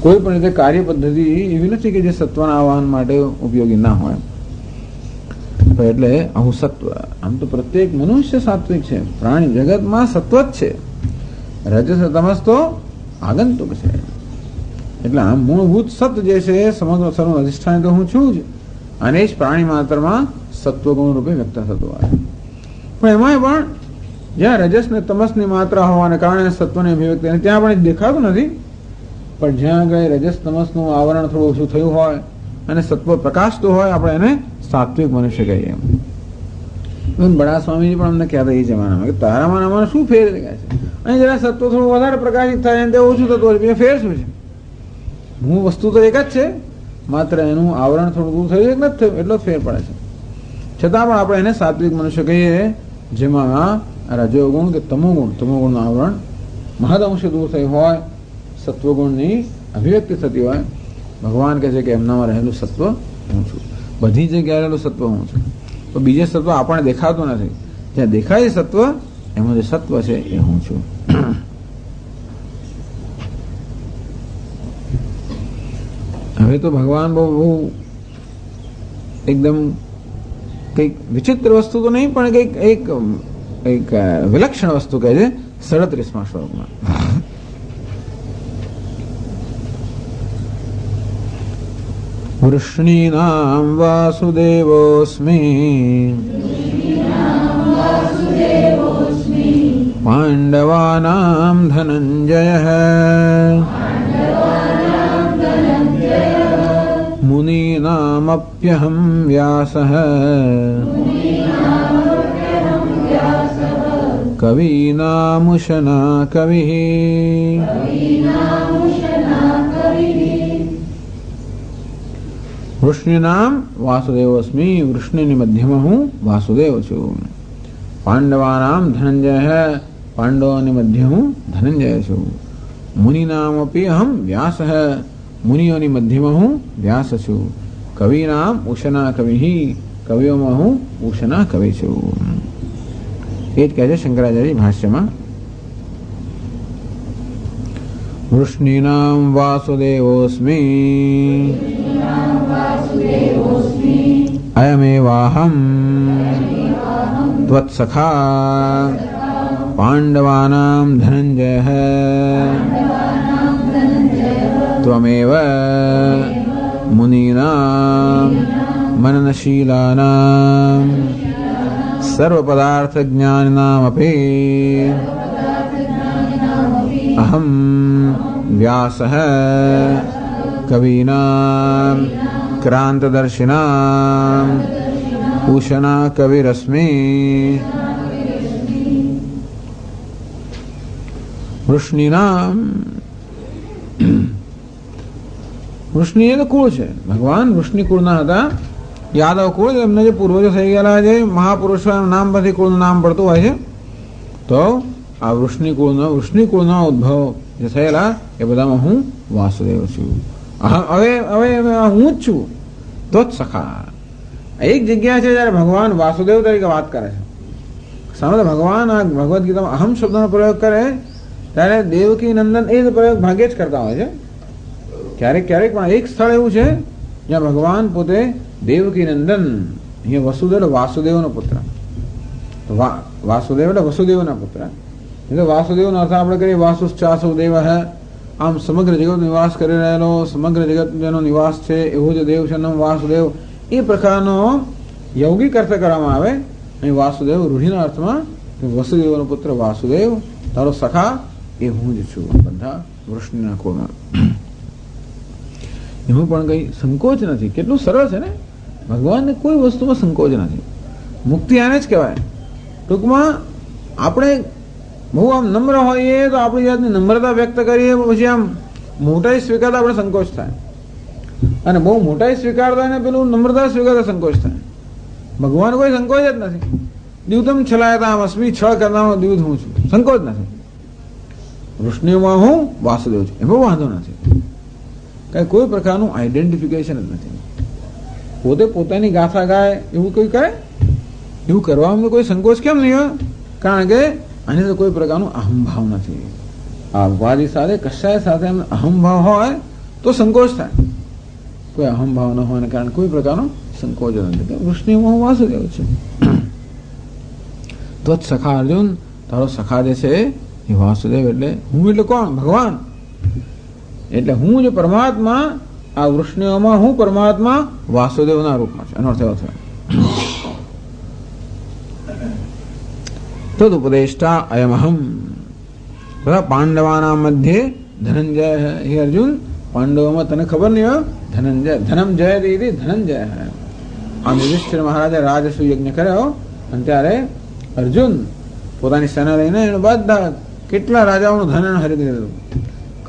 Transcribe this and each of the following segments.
કોઈ પણ રીતે કાર્ય પદ્ધતિ એવી નથી કે જે સત્વના આવાહન માટે ઉપયોગી ના હોય. એટલે આવું સત્વ, આમ તો પ્રત્યેક મનુષ્ય સાત્વિક છે, પ્રાણી જગતમાં સત્વ જ છે, રજસ તમસ તો આગંતુક છે. એટલે આમ મૂળભૂત સત જે છે સમગ્ર સર્વ અધિષ્ઠાન તો હું છું જ, અને જ પ્રાણી માત્રમાં સત્વગુણ રૂપે વ્યક્ત થતો હોય. પણ એમાંય પણ જ્યાં રજસ ને તમસની માત્રા હોવાને કારણે સત્વની અભિવ્યક્તિ ત્યાં પણ દેખાતું નથી, પણ જ્યાં આગળ રજસ તમસનું આવરણ થોડું ઓછું થયું હોય અને સત્વ પ્રકાશતું હોય, આપણે એને સાત્વિક મનુષ્ય કહીએ. બડા સ્વામીજી પણ અમને કહેતા એ જમાનામાં કે તારામાં અમારે શું ફેર છે, અહીં જરા સત્વ થોડું વધારે પ્રકાશિત થાય અને તે ઓછું થતું હોય, ફેર શું છે? હું વસ્તુ તો એક જ છે, માત્ર એનું આવરણ થોડું દૂર થયું એક નથી થયું, એટલો જ ફેર પડે છે. છતાં પણ આપણે એને સાત્વિક મનુષ્ય કહીએ, જેમાં રજોગુણ કે તમોગુણનું આવરણ મહદઅંશે દૂર થયું હોય, સત્વગુણની અભિવ્યક્તિ થતી હોય. ભગવાન કહે છે કે એમનામાં રહેલું સત્વ હું છું, બધી જગ્યાએ રહેલું સત્વ હું છું. તો બીજે સત્વ આપણને દેખાતું નથી, જ્યાં દેખાય સત્વ એમાં જે સત્વ છે એ હું છું. હવે તો ભગવાન બહુ એકદમ કંઈક વિચિત્ર વસ્તુ તો નહીં, પણ કંઈક એક વિલક્ષણ વસ્તુ કહે છે 37મા શ્લોકમાં. વૃષ્ણીનામ વાસુદેવોસ્મિ પાંડવાનામ ધનંજયઃ મુનીનામપ્યહમ વ્યાસઃ કવિનામુશના કવિઃ. વૃષ્ણિનામ વાસુદેવોસ્મિ, વૃષ્ણિની મધ્યમાં હું વાસુદેવ છું. પાંડવાનામ ધનંજય, પાંડવોની મધ્ય હું ધનંજય છું. મુનિનામપી અહમ વ્યાસઃ, મુનિઓની મધ્યમાં હું વ્યાસ છું. કવિનામ ઉશના કવિ, કવિઓમાં હું ઉશના કવિ છું. એ જ કહે છે શંકરાચાર્ય ભાષ્યમાં. વૃષ્ણિનામ વાસુદેવોસ્મિ અયમેવાહમ ત્વત્સખા પાંડવાનામ ધનંજયઃ ત્વમેવ મુનીનામ મનનશીલાનામ સર્વપદાર્થ જ્ઞાનિનામપી અહમ વ્યાસઃ કવીનામ ક્રાંતદર્શિનામ ઉશના કવિરસ્મિ. વૃષ્ણિનામ, વૃષ્ણિ એ તો કુળ છે. ભગવાન વૃષ્ણિ કુળના હતા, યાદવ કુળ. એમને જે પૂર્વજો થઈ ગયેલા છે મહાપુરુષોના નામ પરથી કુળનું નામ પડતું હોય છે. તો આ વૃષ્ણિ કુળનો ઉદ્ભવ જે થયેલા એ બધામાં હું વાસુદેવ છું. હવે હું જ છું. તો જ સખા. એક જગ્યા છે જયારે ભગવાન વાસુદેવ તરીકે વાત કરે છે. સામે ભગવાન આ ભગવદ્ ગીતામાં અહમ શબ્દનો પ્રયોગ કરે ત્યારે દેવકી નંદન એ જ પ્રયોગ ભાગ્યે જ કરતા હોય છે. ક્યારેક ક્યારેક પણ એક સ્થળ એવું છે જ્યાં ભગવાન પોતે દેવકી નંદન, અહીંયા વસુદેવ વાસુદેવનો પુત્ર, વાસુદેવ એટલે વસુદેવના પુત્ર. એટલે વાસુદેવનો અર્થ આપણે કરીએ વાસુશ્ચાસુદેવ હે, આમ સમગ્ર જગત નિવાસ કરી રહેલો, સમગ્ર જગત જેનો નિવાસ છે એવો જ દેવ છે નામ વાસુદેવ. એ પ્રકારનો યૌગિક અર્થ કરવામાં આવે. અહીં વાસુદેવ રૂઢિના અર્થમાં વસુદેવનો પુત્ર વાસુદેવ, તારો સખા એ હું જ છું. બધા વૃષ્ણિના કુળમાં એમાં પણ કઈ સંકોચ નથી. કેટલું સરળ છે ને! ભગવાનને કોઈ વસ્તુમાં સંકોચ નથી. મુક્તિ આને જ કહેવાય. ટૂંકમાં આપણે બહુ આમ નમ્ર હોઈએ તો આપણી જાતની નમ્રતા વ્યક્ત કરીએ, પછી આમ મોટાઈ સ્વીકારતા આપણે સંકોચ થાય, અને બહુ મોટાઈ સ્વીકારતા ને પેલું નમ્રતા સ્વીકારતા સંકોચ થાય. ભગવાન કોઈ સંકોચ જ નથી. દ્યુતમ છલાયતા અસ્મી, છળ કરનારો દ્યુત હું છું, સંકોચ નથી. વૃષ્ણિમાં હું વાસુદેવ છું, એમાં વાંધો નથી. કઈ કોઈ પ્રકારનું આઈડેન્ટિફિકેશન જ નથી. પોતે પોતાની ગાથા ગાય એવું કોઈ કરે? એવું કરવામાં કોઈ સંકોચ કેમ નહીં હોય? કારણ કે આની તો કોઈ પ્રકારનું અહમભાવ નથી. આ ઉપાધિ સાથે કશાય સાથે અહમભાવ હોય તો સંકોચ થાય. કોઈ અહમ ભાવ ન હોવાને કારણે કોઈ પ્રકારનો સંકોચ નથી. વૃષ્ણિમાં હું વાસુદેવ છે. તો જ સખા અર્જુન, તારો સખા જે છે એ વાસુદેવ એટલે હું એટલે કોણ? ભગવાન. એટલે હું જે પરમાત્મા, આ વૃષ્ણિઓમાં હું પરમાત્મા વાસુદેવના રૂપમાં છે. એનો અર્થ એવો થયો. તદુપદેષ્ટા અયમહમ. બધા પાંડવાના મધ્યે ધનંજય. હે અર્જુન, પાંડવોમાં તને ખબર નહીં હોય ધનંજય, ધનંજય દીદી ધનંજય. આ યુધિષ્ઠિર મહારાજે રાજસુ યજ્ઞ કર્યો અને ત્યારે અર્જુન પોતાની સેના લઈને એને બધા કેટલા રાજાઓનું ધન હરી દીધું.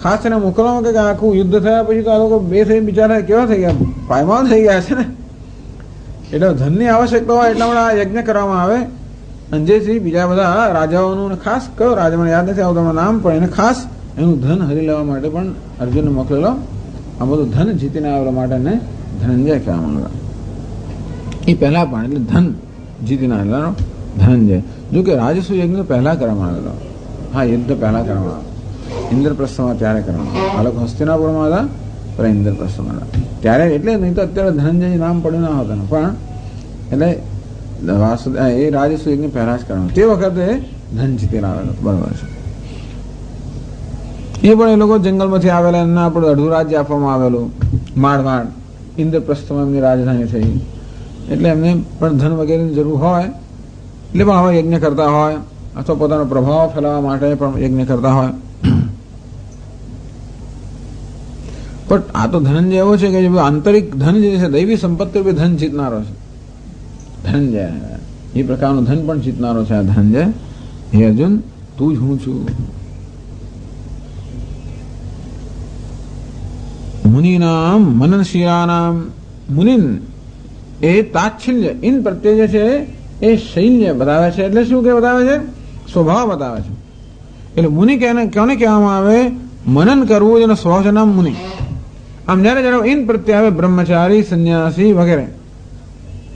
ખાસ એને મોકલવામાં કે આખું યુદ્ધ થયા પછી તો આ લોકો બે થઈ બિચારા કેવા થઈ ગયા, પાયમાલ થઈ ગયા છે ને. એટલે ધનની આવશ્યકતા હોય એટલા માટે આ યજ્ઞ કરવામાં આવે. અને જેથી બીજા બધા રાજાઓનું, ખાસ કયો રાજા મને યાદ નથી આવતું નામ, પણ એને ખાસ એનું ધન હરી લેવા માટે પણ અર્જુનને મોકલેલો. આ બધું ધન જીતીને આવેલા માટે એને ધનંજય કહેવામાં આવ્યા. એ પહેલા પણ એટલે ધન જીતીને આવેલો ધનંજય. જો કે રાજસુ યજ્ઞ પહેલા કરવામાં આવેલો. હા, યુદ્ધ પહેલા કરવામાં આવે. ઇન્દ્રપ્રસ્થમાં ત્યારે કરવામાં આવે. આ લોકો હસ્તિનાપુરમાં હતા પણ ઇન્દ્રપ્રસ્થમાં હતા ત્યારે. એટલે નહીં તો અત્યારે ધનંજય નામ પડ્યું ના હોતા. પણ એટલે એ રાજસુ યજ્ઞ પહેલા જ કરવાનું. તે વખતે ધન જીતીને આવેલો. બરોબર છે. એ પણ એ લોકો જંગલમાંથી આવેલા, એમને આપણે અડધું રાજ્ય આપવામાં આવેલું. માળવાડ ઇન્દ્રપ્રસ્થમાં એમની રાજધાની થઈ. એટલે એમને પણ ધન વગેરેની જરૂર હોય એટલે પણ આવા યજ્ઞ કરતા હોય, અથવા પોતાનો પ્રભાવ ફેલાવવા માટે પણ યજ્ઞ કરતા હોય. પણ આ તો ધનંજય એવો છે કે આંતરિક ધન જે છે, દૈવી સંપત્તિ રૂપે ધન જીતનારો છે ધનંજય. એ પ્રકારનું ધન પણ જીતનારો છે આ ધનંજય. હે અર્જુન, તું જ હું છું. મુનિનામ મનનશીલાનામ. મુનિન એ તાચ્છલ્ય ઇન પ્રત્યે જે છે એ શૈલ્ય બતાવે છે. એટલે શું કે બતાવે છે? સ્વભાવ બતાવે છે. એટલે મુનિ કોને કહેવામાં આવે? મનન કરવું જેનો સ્વભાવ છે નામ મુનિ. આમ જયારે જયારે ઇન પ્રત્યે આવે બ્રહ્મચારી, સંન્યાસી વગેરે,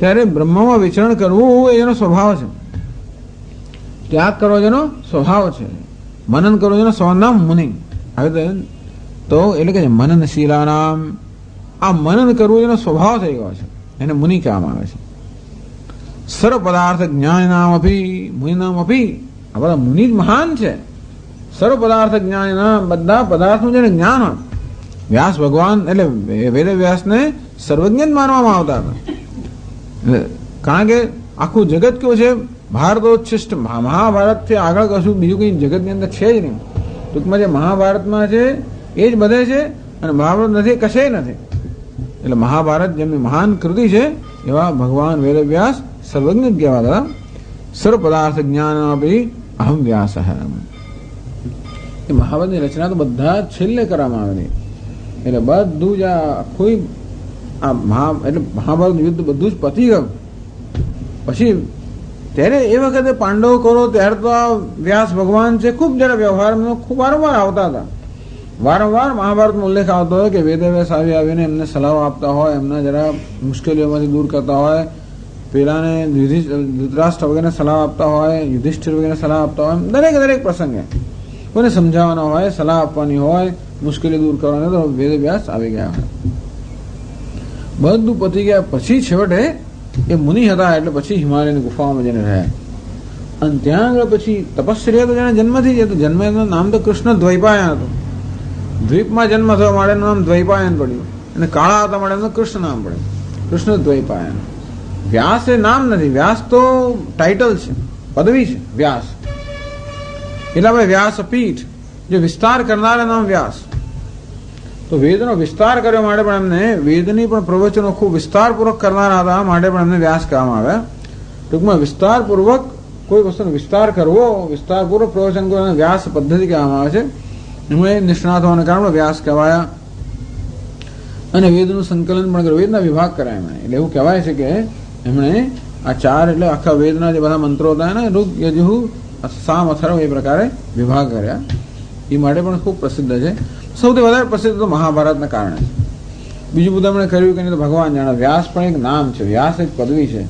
ત્યારે બ્રહ્મમાં વિચરણ કરવું એ એનો સ્વભાવ છે. ત્યાગ કરવો જેનો સ્વભાવ છે. મનન કરવો જેનો સ્વભાવ નામ મુનિ. હવે તો એટલે કે મનનશીલા નામ. આ મનન કરવું એનો સ્વભાવ થઈ ગયો છે, એને મુનિ કહેવામાં આવે છે. સર્વ પદાર્થ જ્ઞાન નામ અભી મુનિ નામ અભી. આ બધા મુનિ જ મહાન છે. સર્વ પદાર્થ જ્ઞાન નામ, બધા પદાર્થનું જેને જ્ઞાન હોય. વ્યાસ ભગવાન એટલે વેદ વ્યાસને સર્વજ્ઞ માનવામાં આવતા હતા. કારણ કે આખું જગત કેવું છે? ભારતોચ્છિષ્ટ. મહાભારતથી આગળ કશું બીજું કઈ જગતની અંદર છે જ નહીં. ટૂંકમાં જે મહાભારતમાં છે એ જ બધે છે, અને મહાભારત નથી કશે નથી. એટલે મહાભારત જેમની મહાન કૃતિ છે એવા ભગવાન વેદવ્યાસ સર્વજ્ઞ જ કહેવાતા. સર્વ પદાર્થ જ્ઞાન આપી અહમ વ્યાસ. એ મહાભારતની રચના તો બધા છેલ્લે કરવામાં આવેલી. એટલે બધું જ આખું એટલે મહાભારત યુદ્ધ બધું જ પતી ગયું પછી. ત્યારે એ વખતે પાંડવો કરો ત્યારે તો આ વ્યાસ ભગવાન છે ખૂબ જરા વ્યવહારમાં ખૂબ વારંવાર આવતા હતા. વારંવાર મહાભારતમાં ઉલ્લેખ આવતો હોય કે વેદવ્યાસ આવીને એમને સલાહ આપતા હોય, એમના જરા મુશ્કેલીઓમાંથી દૂર કરતા હોય, પેલાને ધૃતરાષ્ટ્ર વગેરે સલાહ આપતા હોય, યુધિષ્ઠિર વગેરે સલાહ આપતા હોય. દરેક પ્રસંગે કોઈને સમજાવવાનો હોય, સલાહ આપવાની હોય, મુશ્કેલી દૂર કરવાની, તો વેદવ્યાસ આવી ગયા હોય. બધું પતી ગયા પછી છેવટે એ મુનિ હતા એટલે પછી હિમાલયની ગુફાઓમાં જઈને રહ્યા. અને ત્યાં આગળ પછી તપસ્યા તો જેને જન્મથી જ હતું. જન્મનું નામ તો કૃષ્ણ દ્વૈપાયન હતું. દ્વીપમાં જન્મ થયો માટે એનું નામ દ્વૈપાયન પડ્યું, અને કાળા હતા માટે એમનું કૃષ્ણ નામ પડ્યું. કૃષ્ણ દ્વૈપાયન. વ્યાસ એ નામ નથી, વ્યાસ તો ટાઇટલ છે, પદવી છે વ્યાસ. એટલે ભાઈ વ્યાસપીઠ, જે વિસ્તાર કરનારા નામ વ્યાસ. તો વેદનો વિસ્તાર કર્યો માટે પણ એમને વેદની પણ પ્રવચનો ખૂબ વિસ્તારપૂર્વક કરનારા હતા માટે પણ એમને વ્યાસ કહેવામાં આવે. ટૂંકમાં વિસ્તારપૂર્વક કોઈ વસ્તુનો વિસ્તાર કરવો, વિસ્તારપૂર્વક પ્રવચન કરવો વ્યાસ પદ્ધતિ કહેવામાં આવે છે. એમાં નિષ્ણાત હોવાને કારણે વ્યાસ કહેવાયા. અને વેદનું સંકલન પણ કર્યું, વેદના વિભાગ કર્યા એમણે. એટલે એવું કહેવાય છે કે એમણે આ ચાર એટલે આખા વેદના જે બધા મંત્રો હતા એને ઋગ, યજુઃ, સામ, અથર્વ એ પ્રકારે વિભાગ કર્યા. એ માટે પણ ખૂબ પ્રસિદ્ધ છે. સૌથી વધારે પ્રસિદ્ધ તો મહાભારતના કારણે છે. બીજું બધું એમણે કર્યું કે નહીં તો ભગવાન જાણે. વ્યાસ પણ એક નામ છે, વ્યાસ એક પદવી છે.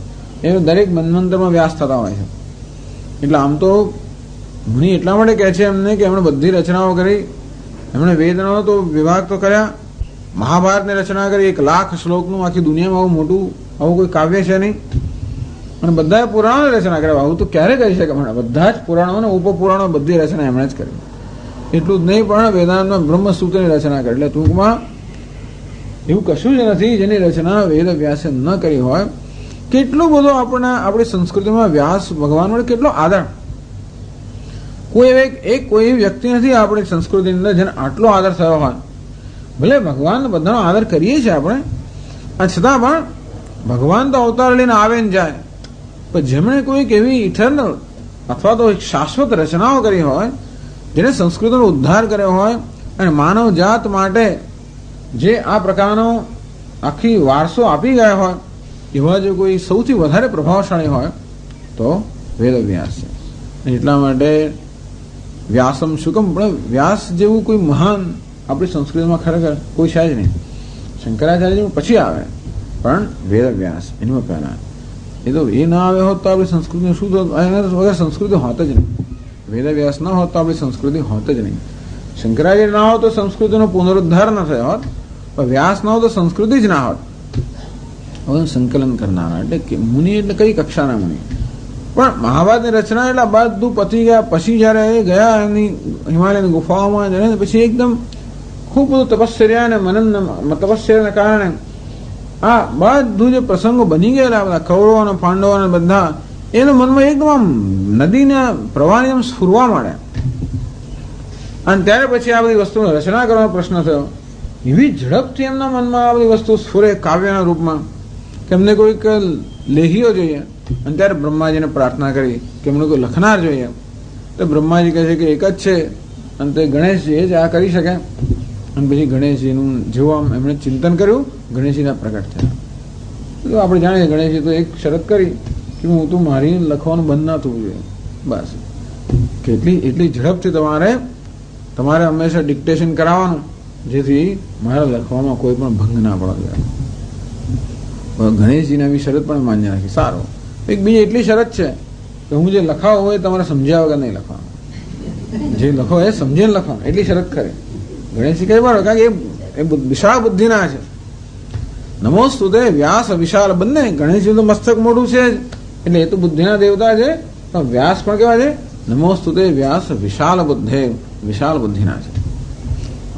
એ દરેક મન્વંતરમાં વ્યાસ થતા હોય છે. એટલે આમ તો મુનિ એટલા માટે કહે છે એમને કે એમણે બધી રચનાઓ કરી, એમણે વેદનો તો વિભાગ તો કર્યા, મહાભારતની રચના કરી, 1,00,000 શ્લોકનું, આખી દુનિયામાં આવું મોટું આવું કોઈ કાવ્ય છે નહીં. અને બધા પુરાણોની રચના કરે. આવું તો ક્યારે કરી શકે? બધા જ પુરાણો અને ઉપપુરાણો બધી રચના એમણે જ કરી. એટલું જ નહીં પણ વેદાંતમાં બ્રહ્મસૂત્રની રચના કરી. એટલે ટૂંકમાં એવું કશું જ નથી જેની રચના વેદ વ્યાસે ન કરી હોય. કેટલો બધો આપણી સંસ્કૃતિમાં વ્યાસ ભગવાન વડે કેટલો આદર. કોઈ વ્યક્તિ નથી આપણી સંસ્કૃતિની અંદર જેને આટલો આદર થયો હોય. ભલે ભગવાન બધાનો આદર કરીએ છીએ આપણે, છતાં પણ ભગવાન તો અવતાર લઈને આવે ને જાય, પણ જેમણે કોઈક એવી ઇટરનલ અથવા તો શાશ્વત રચનાઓ કરી હોય, જેને સંસ્કૃતિનો ઉદ્ધાર કર્યો હોય અને માનવ જાત માટે જે આ પ્રકારનો આખી વારસો આપી ગયા હોય, એવા જો કોઈ સૌથી વધારે પ્રભાવશાળી હોય તો વેદવ્યાસ છે. એટલા માટે વ્યાસમ શુકમ, પણ વ્યાસ જેવું કોઈ મહાન આપણી સંસ્કૃતિમાં ખરેખર કોઈ છે જ નહીં. શંકરાચાર્ય પછી આવે, પણ વેદવ્યાસ એની પહેલા. એ તો એ ના આવ્યો હોત તો આપણી સંસ્કૃતિ શું થતું? એના વગર સંસ્કૃતિ હોત જ નહીં. વેદવ્યાસ ના હોત તો આપણી સંસ્કૃતિ હોત જ નહીં. શંકરાચાર્ય ના હોત તો સંસ્કૃતિનો પુનરુદ્ધાર ન થયો હોત, પણ વ્યાસ ના હોત તો સંસ્કૃતિ જ ના હોત. હવે સંકલન કરનારા એટલે મુનિ એટલે કઈ કક્ષાના મુનિ? પણ મહાભારતની રચના એટલે બધું પતી ગયા પછી જયારે એ ગયા એની હિમાલયની ગુફાઓમાં જઈને પછી એકદમ ખૂબ બધું તપશ્ચર્યા અને મનન તપશ્ચર્યાને કારણે આ બધું જે પ્રસંગો બની ગયેલા બધા કૌરવો અને પાંડવો અને બધા એના મનમાં એકદમ આમ નદીના પ્રવાહની આમ સ્ફુરવા માંડ્યા. અને ત્યારે પછી આ બધી વસ્તુની રચના કરવાનો પ્રશ્ન થયો. એવી ઝડપથી એમના મનમાં આ બધી વસ્તુ સ્ફુરે કાવ્યના રૂપમાં કે એમને કોઈક લેહીઓ જોઈએ. અને ત્યારે બ્રહ્માજીને પ્રાર્થના કરી કે એમને કોઈ લખનાર જોઈએ. તો બ્રહ્માજી કહે છે કે એક જ છે, અને તે ગણેશજી જ આ કરી શકે. અને પછી ગણેશજીનું જેવું આમ એમણે ચિંતન કર્યું, ગણેશજીના પ્રગટ થયા. તો આપણે જાણીએ ગણેશજી તો એક શરત કરી કે હું તું મારી લખવાનું બંધ ના થવું જોઈએ. બસ કે એટલી ઝડપથી તમારે હંમેશા ડિક્ટેશન કરાવવાનું, જેથી મારા લખવામાં કોઈ પણ ભંગ ના પડવા જોઈએ. ગણેશજીને એવી શરત પણ માન્ય રાખી. સારું, એક બીજી એટલી શરત છે કે હું જે લખાવો હોય તમારે સમજ્યા વગર નહીં લખવાનું, જે લખો એ સમજીને લખવાનું, એટલી શરત કરે. ગણેશજી કઈ બરાબર, કારણ કે એ વિશાળ બુદ્ધિના છે. નમોસ્તુતે વ્યાસ વિશાળ બંને. ગણેશજી તો મસ્તક મોટું છે એટલે એ તો બુદ્ધિના દેવતા છે, તો વ્યાસ પણ કેવા છે? નમોસ્તુતે વ્યાસ વિશાળ બુદ્ધે, વિશાળ બુદ્ધિના છે.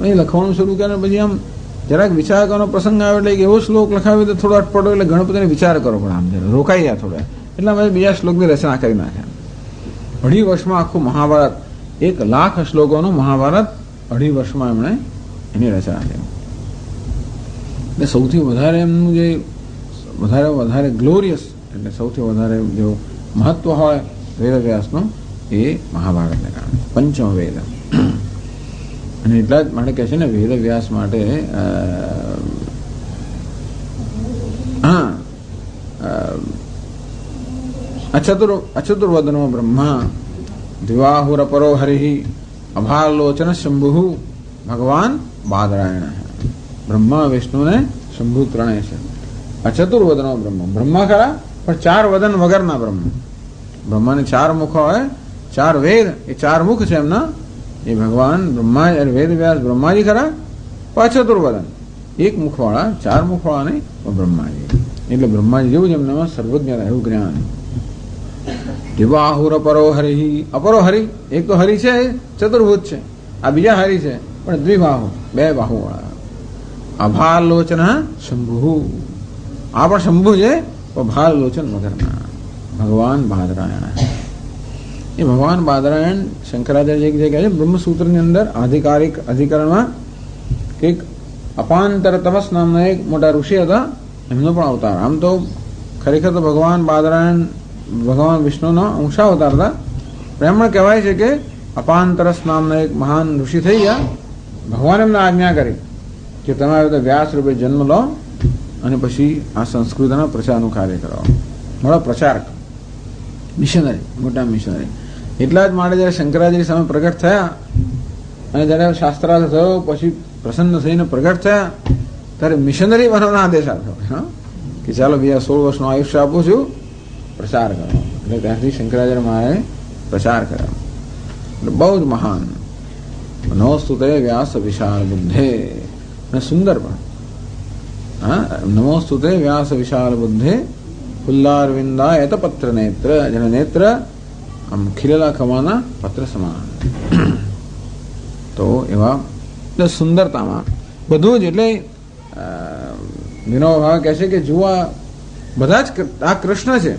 એ લખવાનું શરૂ કરે પછી આમ જરાક વિચાર કરવાનો પ્રસંગ આવે એટલે એવો શ્લોક લખાવ્યો તો થોડો અટપટો, એટલે ગણપતિને વિચાર કરવો પડે, આમ જરા રોકાઈ જાય થોડા. એટલા માટે બીજા શ્લોકની રચના કરી નાખ્યા. 2.5 વર્ષમાં આખું મહાભારત, 1,00,000 શ્લોકોનું મહાભારત 2.5 વર્ષમાં એમણે એની રચના કરી. એટલે સૌથી વધારે એમનું જે વધારે ગ્લોરિયસ, એટલે સૌથી વધારે જો મહત્વ હોય વેદવ્યાસનું, એ મહાભારતને કારણે પંચમ વેદ. અને એટલા જ માટે કહે છે ને વેદવ્યાસ માટે અચતુર્વદનો બ્રહ્મા દિવાહુર પરો હરિ અભાલોચન શંભુ ભગવાન બાદરાયણ. બ્રહ્મા વિષ્ણુ ને શંભુ ત્રણેય છે. અચતુર્વદનો બ્રહ્મ, બ્રહ્મા ખરા પણ 4 વદન વગરના બ્રહ્મ. બ્રહ્માને 4 મુખ હોય, 4 વેદ, એ 4 મુખ છે એમના. એ ભગવાન બ્રહ્મા વેદવ્યાસ બ્રહ્માજી ખરા, અચતુર્વદન, 1 મુખવાળા, 4 મુખવાળા નહીં, બ્રહ્માજી. એટલે બ્રહ્માજી જેવું જ એમનામાં સર્વજ્ઞતા, એવું જ્ઞાન. દિવાહુર અપરો હરિ, અપરો હરિ, એક તો હરિ છે ચતુર્ભુજ છે, આ બીજા હરિ છે પણ દ્વિબાહુ, 2 બાહુ વાળા. અભાલોચન શંભુ, આ પણ શંભુ છે પણ ભાલોચન વગરના. ભગવાન બાદરાયણ. એ ભગવાન બાદરાયણ શંકરાચાર્ય જે કહે છે બ્રહ્મસૂત્રની અંદર આધિકારિક અધિકરણમાં કે અપાંતર તપસ નામના એક મોટા ઋષિ હતા, એમનો પણ અવતાર. આમ તો ખરેખર તો ભગવાન બાદરાયણ ભગવાન વિષ્ણુનો અંશાવતાર હતા, પણ એમણે કહેવાય છે કે અપાંતરસ નામના એક મહાન ઋષિ થઈ ગયા. ભગવાન એમને આજ્ઞા કરી કે તમે આવી રીતે વ્યાસ રૂપે જન્મ લો અને પછી આ સંસ્કૃતના પ્રચારનું કાર્ય કરો. મોટા પ્રચારક, મિશનરી, મોટા મિશનરી. એટલા જ માટે જયારે શંકરાચાર્ય સામે પ્રગટ થયા અને જયારે શાસ્ત્રાર્થ થયો, પછી પ્રસન્ન થઈને પ્રગટ થયા, ત્યારે મિશનરી બનવાનો આદેશ આપ્યો કે ચાલો બીજા 16 વર્ષનું આયુષ્ય આપું છું, પ્રચાર કરો. એટલે ત્યાંથી શંકરાચાર્ય મહારાજે પ્રચાર કર્યો. એટલે બહુ જ મહાન. નમોસ્તુતે વ્યાસ વિશાળ બુદ્ધે. અને સુંદર પણ નમોસ્તુતે વ્યાસ વિશાલ બુદ્ધે ફુલ્લારવિંદાયત પત્ર નેત્ર, જેના નેત્ર આમ ખીલેલા ખવાના પત્ર સમાન. તો એવા સુંદરતામાં બધું જ, એટલે વિનોબા ભાવે કહે છે કે જુઓ બધા જ આ કૃષ્ણ છે.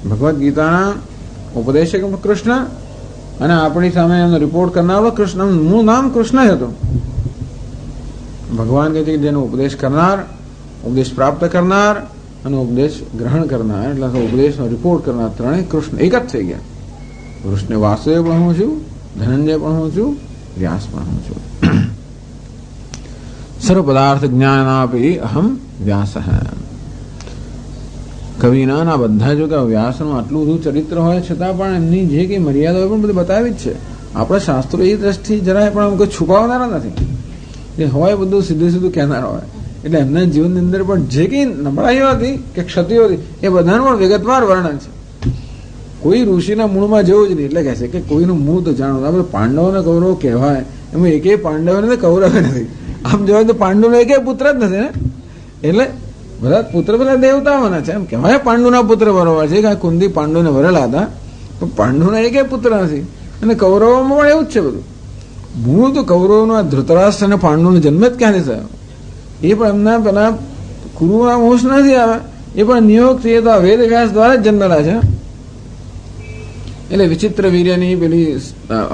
ભગવદ્ ગીતાના ઉપદેશક કૃષ્ણ અને આપણી સામે એનો રિપોર્ટ કરનારો કૃષ્ણ, મૂળ નામ કૃષ્ણ જ હતું. ભગવાન કહે છે કે જેનો ઉપદેશ કરનાર, ઉપદેશ પ્રાપ્ત કરનાર અને ઉપદેશ ગ્રહણ કરનાર, એટલે ઉપદેશનો રિપોર્ટ કરનાર ત્રણેય કૃષ્ણ એક જ થઈ ગયા. કૃષ્ણ વાસુદેવ પણ હું છું, ધનંજય પણ હું છું, વ્યાસ પણ હું છું. સર્વ પદાર્થ જ્ઞાનાપી અહમ વ્યાસ. કવિના બધા જો કે વ્યાસનું આટલું બધું ચરિત્ર હોય છતાં પણ એમની જે કઈ મર્યાદાઓ પણ બધી બતાવી જ છે. આપણા શાસ્ત્રો એ દ્રષ્ટિ જરાય પણ કોઈ છુપાવનારા નથી. જે હોય બધું સીધું સીધું કહેનાર હોય. એટલે એમના જીવનની અંદર પણ જે કઈ નબળાઈઓ હતી કે ક્ષતિઓ હતી એ બધાનું પણ વિગતવાર વર્ણન છે. કોઈ ઋષિના મૂળમાં જવું જ નહીં. એટલે કહે છે કે કોઈનું મૂળ તો જાણવું. આપણે પાંડવો ને કૌરવો કહેવાય એમાં એકેય પાંડવ ને કૌરવ નથી. આમ જોવાય તો પાંડુનો એકેય પુત્ર જ નથી ને. એટલે બધા પુત્ર બધા દેવતાઓના છે એમ કહેવાય. પાંડુના પુત્ર બરોબર છે, કાંઈ કુંતી પાંડુને વરેલા હતા, પણ પાંડુના એકેય પુત્ર નથી. અને કૌરવોમાં પણ એવું જ છે બધું. મૂળ તો કૌરવનો ધૃતરાષ્ટ્ર અને પાંડુનો જન્મ જ ક્યાંથી થયો? એ પણ એમના પેલા કુરુના વંશ નથી આવે, એ પણ નિયોગ થઈએ તો આ વેદ વ્યાસ દ્વારા જ જન્મેલા છે. એટલે વિચિત્ર વીર્યની પેલી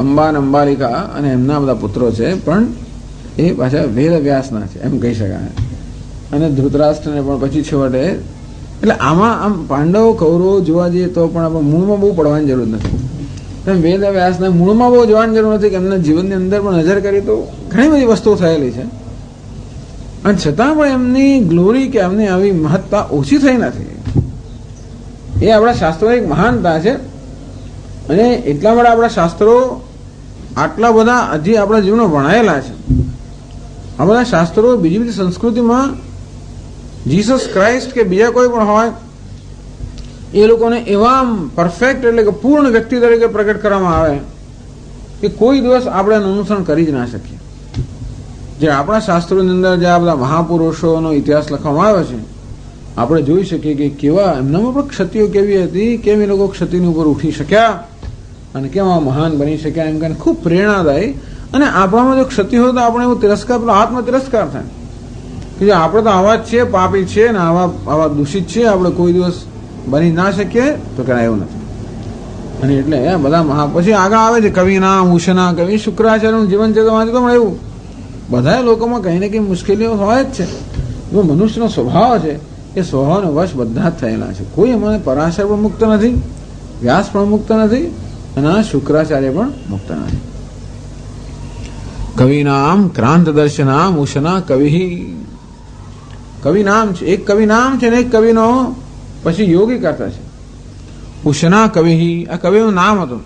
અંબા અને અંબાલિકા અને એમના બધા પુત્રો છે, પણ એ પાછા વેદ વ્યાસના છે એમ કહી શકાય. અને ધૃતરાષ્ટ્રને પણ પછી છેવટે. એટલે આમાં આમ પાંડવ કૌરવો જોવા જઈએ તો પણ આપણે મૂળમાં બહુ પડવાની જરૂર નથી. વેદ વ્યાસના મૂળમાં બહુ જોવાની જરૂર નથી કે એમના જીવનની અંદર પણ નજર કરી તો ઘણી બધી વસ્તુઓ થયેલી છે. અને છતાં પણ એમની ગ્લોરી કે એમની આવી મહત્તા ઓછી થઈ નથી. એ આપણા શાસ્ત્રોની એક મહાનતા છે. અને એટલા માટે આપણા શાસ્ત્રો આટલા બધા હજી આપણા જીવનમાં ભણાયેલા છે. આ બધા શાસ્ત્રો બીજી બધી સંસ્કૃતિમાં જીસસ ક્રાઇસ્ટ કે બીજા કોઈ પણ હોય એ લોકોને એવા પરફેક્ટ એટલે કે પૂર્ણ વ્યક્તિ તરીકે પ્રગટ કરવામાં આવે કે કોઈ દિવસ આપણે એનું અનુસરણ કરી જ ના શકીએ. જે આપણા શાસ્ત્રોની અંદર જે આ બધા મહાપુરુષોનો ઇતિહાસ લખવામાં આવ્યો છે, આપણે જોઈ શકીએ કે કેવા એમનામાં પણ ક્ષતિઓ કેવી હતી, કેમ એ લોકો ક્ષતિની ઉપર ઉઠી શક્યા અને કેમ આ મહાન બની શક્યા, એમ કરીને ખૂબ પ્રેરણાદાયી. અને આપણામાં જો ક્ષતિ હોય તો આપણે એવો તિરસ્કાર, પેલો આત્મ તિરસ્કાર થાય કે જો આપણે તો આવા જ છીએ, પાપી છે ને આવા દૂષિત છે, આપણે કોઈ દિવસ બની ના શકીએ, તો કે એવું નથી. અને એટલે બધા પછી આગળ આવે છે કવિના ઉષના કવિ શુક્રાચાર્યનું જીવન છે તો વાંચે તો એવું બધા લોકોમાં કંઈ ને કંઈ મુશ્કેલીઓ હોય જ છે. જો મનુષ્યનો સ્વભાવ છે એ સ્વભાવનો વશ બધા જ થયેલા છે. કોઈ એમાં પરાશર પણ મુક્ત નથી, વ્યાસ પણ મુક્ત નથી અને શુક્રાચાર્ય પણ મુક્ત નથી. કવિનામ ક્રાંત દર્શનામ ઉષના કવિ. કવિ નામ છે, એક કવિ નામ છે ને એક કવિનો પછી યોગી કરતા છે. ઉષના કવિ, આ કવિનું નામ હતું.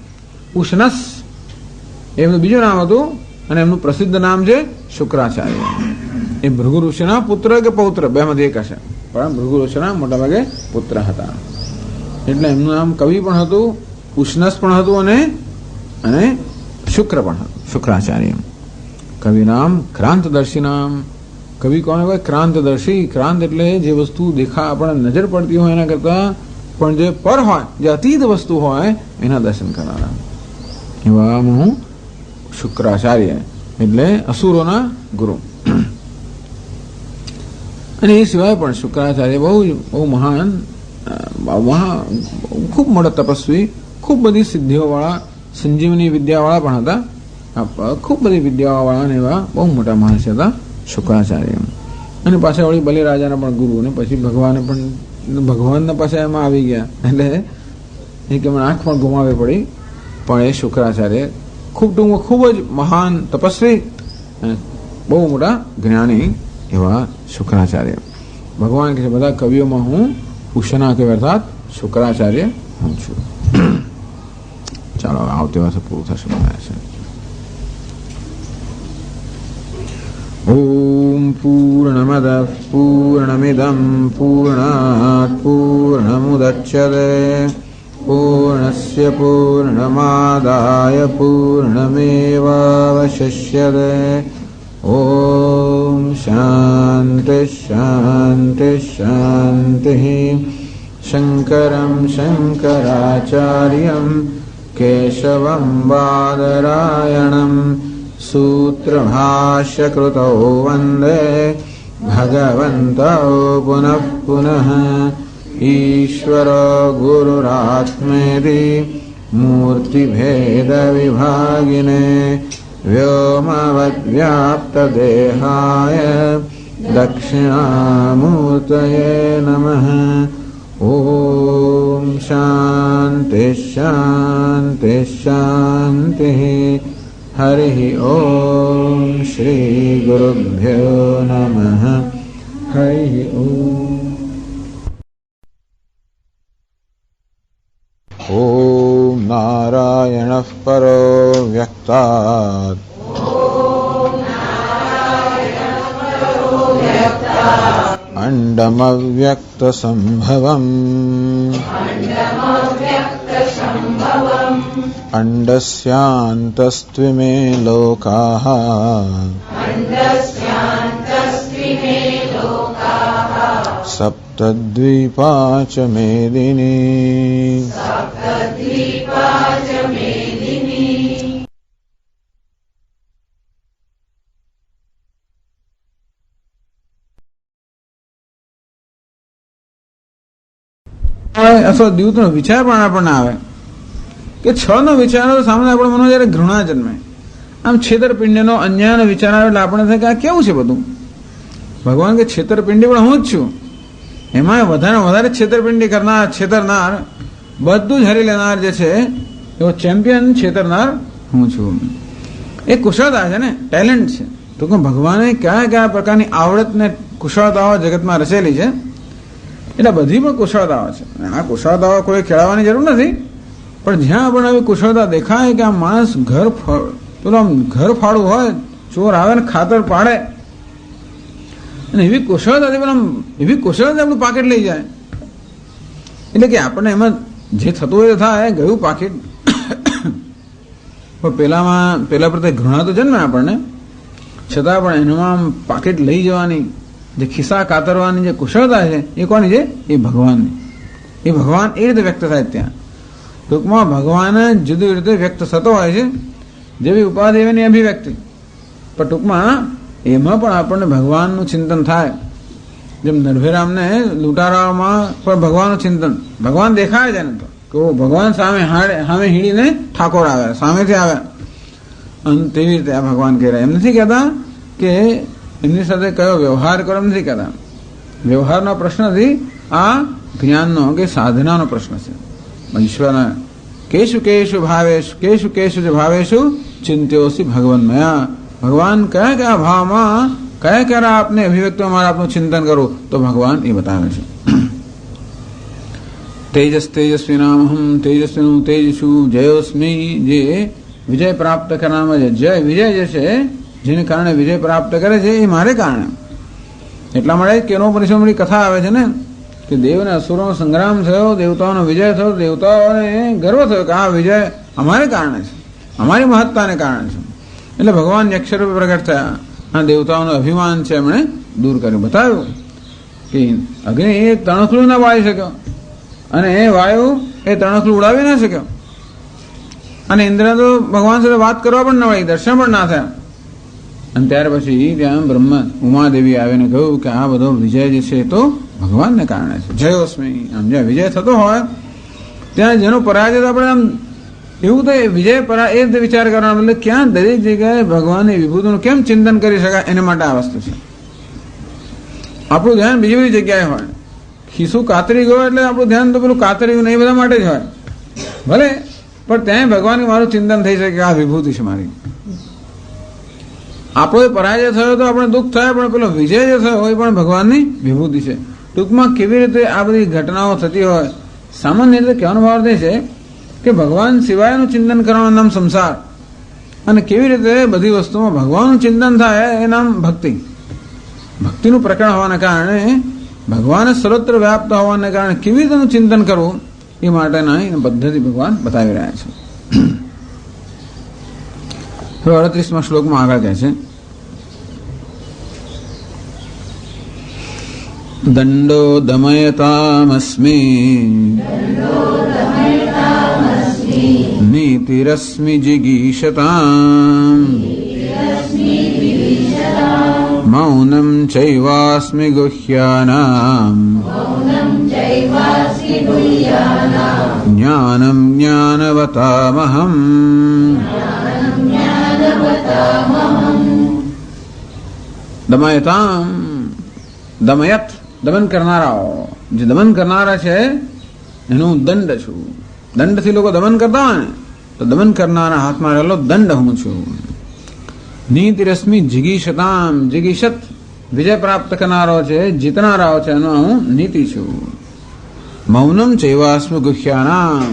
ઉષ્ણસ એમનું બીજું નામ હતું અને એમનું પ્રસિદ્ધ નામ છે શુક્રાચાર્ય. એ ભૃગુ ઋષિના પુત્ર કે પૌત્ર બે માંથી એક હશે, પણ ભૃગુ ઋષિના મોટાભાગે પુત્ર હતા. એટલે એમનું નામ કવિ પણ હતું, ઉષ્ણસ પણ હતું અને શુક્ર પણ હતું, શુક્રાચાર્ય. કવિ નામ ક્રાંતદર્શી નામ. કવિ કોને કહેવાય? ક્રાંતદર્શી. ક્રાંત એટલે જે વસ્તુ દેખા આપણને નજર પડતી હોય એના કરતા પણ જે પર હોય, જે અતીત વસ્તુ હોય એના દર્શન કરનારા. એવા હું શુક્રાચાર્ય એટલે અસુરોના ગુરુ. અને એ સિવાય પણ શુક્રાચાર્ય બહુ મહાન, ખૂબ મોટા તપસ્વી, ખૂબ બધી સિદ્ધિઓવાળા, સંજીવની વિદ્યાવાળા પણ હતા. ખૂબ બધી વિદ્યાવાળા ને એવા બહુ મોટા મહર્ષિ હતા શુક્રાચાર્ય. અને પાછા વળી બલિરાજાના પણ ગુરુ, ને પછી ભગવાનના પાછા એમાં આવી ગયા. એટલે એ કે આંખ પણ ગુમાવી પડી. પણ એ શુક્રાચાર્ય ખૂબ ટૂંકમાં ખૂબ જ મહાન તપસ્વી અને બહુ મોટા જ્ઞાની એવા શુક્રાચાર્ય. ભગવાન કહે છે બધા કવિઓમાં હું ઉષના કે અર્થાત શુક્રાચાર્ય હું છું. ચાલો આવતી વર્ષે પૂરું થશે. ઓમ પૂર્ણમદ પૂર્ણમિદં પૂર્ણાત પૂર્ણમુદચ્યતે પૂર્ણસ્ય પૂર્ણમાદાય પૂર્ણમેવાવશિષ્યતે ઓમ શાંતિ શાંતિ શાંતિ. શંકરં શંકરાચાર્યં કેશવં બાદરાયણં સૂત્રભાષ્યકૃતૌ વંદે ભગવन्तौ પુનઃ પુનઃ. ઈશ્વરો ગુરુરાત્મેતિ મૂર્તિભેદવિભાગિને વ્યોમવદ્વ્યાપ્તદેહાય દક્ષિણામૂર્તયે નમઃ. ઓમ શાંતિ શાંતિ શાંતિ. હરિ ઓમ શ્રી ગુરુભ્યો નમઃ. હરિ ઓમ. ઓમ નારાયણઃ પરો વ્યક્તાત અંડમવ્યક્તસંભવम् અંડસ્યાन्तસ્ત્વિમે લોકાઃ સપ્તદ્વીપા ચ મેદિની. અથવા દ્યુતનો વિચાર પણ આપણને આવે કે છ નો વિચાર સામે આપણે મનો જયારે ઘૃણા જન્મે, આમ છેતરપિંડીનો અન્યાયનો વિચાર આવે એટલે આપણે થાય કે આ કેવું છે બધું. ભગવાન કે છેતરપિંડી પણ હું જ છું, એમાં વધારે છેતરપિંડી કરનાર, છેતરનાર, બધું જ હરી લેનાર જે છે એવો ચેમ્પિયન છેતરનાર હું છું. એ કુશળતા છે ને, ટેલેન્ટ છે. તો કે ભગવાને કયા કયા પ્રકારની આવડત ને કુશળતાઓ જગતમાં રચેલી છે, એટલે બધી પણ કુશળતાઓ છે. આ કુશળતાઓ કોઈ ખેલાવવાની જરૂર નથી, પણ જ્યાં પણ આવી કુશળતા દેખાય કે આ માણસ ઘર ફાળું હોય, ચોર આવે ને ખાતર પાડે, અને એવી કુશળતાથી પણ એવી કુશળતા આપણું પાકેટ લઈ જાય, એટલે કે આપણને એમાં જે થતું હોય થાય, ગયું પાકીટ. પણ પેલા પ્રત્યે ઘૃણા તો જન્મે આપણને, છતાં પણ એનામાં પાકીટ લઈ જવાની જે ખિસ્સા કાતરવાની જે કુશળતા છે એ કોની છે? એ ભગવાનની. એ ભગવાન એ રીતે વ્યક્ત થાય ત્યાં. ટૂંકમાં ભગવાન જુદી રીતે વ્યક્ત થતો હોય છે, જેવી ઉપાધિ એની અભિવ્યક્તિ. પણ ટૂંકમાં એમાં પણ આપણને ભગવાનનું ચિંતન થાય. જેમ નરભેરામને લૂંટારાઓમાં પણ ભગવાનનું ચિંતન, ભગવાન દેખાય છે ને, તો ભગવાન સામે હીડીને ઠાકોર આવ્યા, સામેથી આવ્યા, અને તેવી રીતે આ ભગવાન કહે રહ્યા. એમ નથી કહેતા કે એમની સાથે કયો વ્યવહાર કરો, એમ નથી કહેતા. વ્યવહારનો પ્રશ્નથી આ જ્ઞાનનો કે સાધનાનો પ્રશ્ન છે. ઈશ્વરના કેશુ કેશુ જ ભાવેશુ ચિંત્યોસી ભગવન્મયા. ભગવાન કયા કયા ભાવમાં, કયા કયા આપને અભિવ્યક્તિમાં મારે આપનું ચિંતન કરું, તો ભગવાન એ બતાવે છે. તેજસ્વીનામહમ તેજસ્વીનું તેજસુ જયોસ્મી. જે વિજય પ્રાપ્ત કરનારમાં વિજય જે છે, જેને કારણે વિજય પ્રાપ્ત કરે છે, એ મારે કારણે. એટલા માટે કેનો પરિશ્રમની કથા આવે છે ને, કે દેવ અને અસુરોનો સંગ્રામ થયો, દેવતાઓનો વિજય થયો, દેવતાઓને ગર્વ થયો કે આ વિજય અમારે કારણે છે, અમારી મહત્તાને કારણે છે. એટલે ભગવાન યક્ષરૂપે પ્રગટ થયા, આ દેવતાઓનું અભિમાન છે એમણે દૂર કર્યું. બતાવ્યું કે અગ્નિ એ તણખલું ના બાળી શક્યો, અને એ વાયુ એ તણખલું ઉડાવી ના શક્યો, અને ઇન્દ્ર તો ભગવાન સાથે વાત કરવા પણ ન મળી, દર્શન પણ ના થયા. અને ત્યાર પછી ત્યાં ઉમાદેવી આવીને કહ્યું કે આ બધો વિજય જે છે તો ભગવાનને કારણે છે. જયોસ્મી. આમ જ્યાં વિજય થતો હોય ત્યાં જેનો પરાજય આપણે આમ એવું તો વિજય એ રીતે વિચાર કરવાનો, એટલે ક્યાં દરેક જગ્યાએ ભગવાનની વિભૂતિનું કેમ ચિંતન કરી શકાય, એના માટે આ વસ્તુ છે. આપણું ધ્યાન બીજી બધી જગ્યાએ હોય, ખિસ્સું કાતરી ગયો એટલે આપણું ધ્યાન તો પેલું કાતર્યું નહીં બધા માટે જ હોય ભલે, પણ ત્યાં ભગવાન મારું ચિંતન થઈ શકે, આ વિભૂતિ છે મારી. આપણો પરાજય થયો તો આપણે દુઃખ થાય, પણ પેલો વિજય જે થયો એ પણ ભગવાનની વિભૂતિ છે. ટૂંકમાં કેવી રીતે આ બધી ઘટનાઓ થતી હોય, સામાન્ય રીતે કહેવાનો ભાવ તે છે કે ભગવાન સિવાયનું ચિંતન કરવાનું નામ સંસાર, અને કેવી રીતે બધી વસ્તુમાં ભગવાનનું ચિંતન થાય એ નામ ભક્તિ. ભક્તિનું પ્રકરણ હોવાને કારણે, ભગવાન સર્વત્ર વ્યાપ્ત હોવાને કારણે કેવી રીતેનું ચિંતન કરવું એ માટેના પદ્ધતિ ભગવાન બતાવી રહ્યા છે. 38મા શ્લોકમાં આગળ કહે છે, દંડો દમયતામસ્મિ નીતિરસ્મિ જિગીષતામ મૌનમ ચૈવાસ્મિ ગુહ્યાનામ જ્ઞાનમ જ્ઞાનવતામહમ. દમયતામ, દમયત દમન કરનારાઓ, જે દમન કરનારા છે એનું દંડ છું. દંડથી લોકો દમન કરતા હોય ને તો દમન કરનારા હાથમાં રહેલો દંડ હું છું. નીતિરશ્મિ જિગીષતામ, જિગીષત વિજય પ્રાપ્ત કરનારો છે, જીતનારાઓ છે, એનો હું નીતિ છું. મૌનમ ચૈવાસ્મિ ગુહ્યાનામ,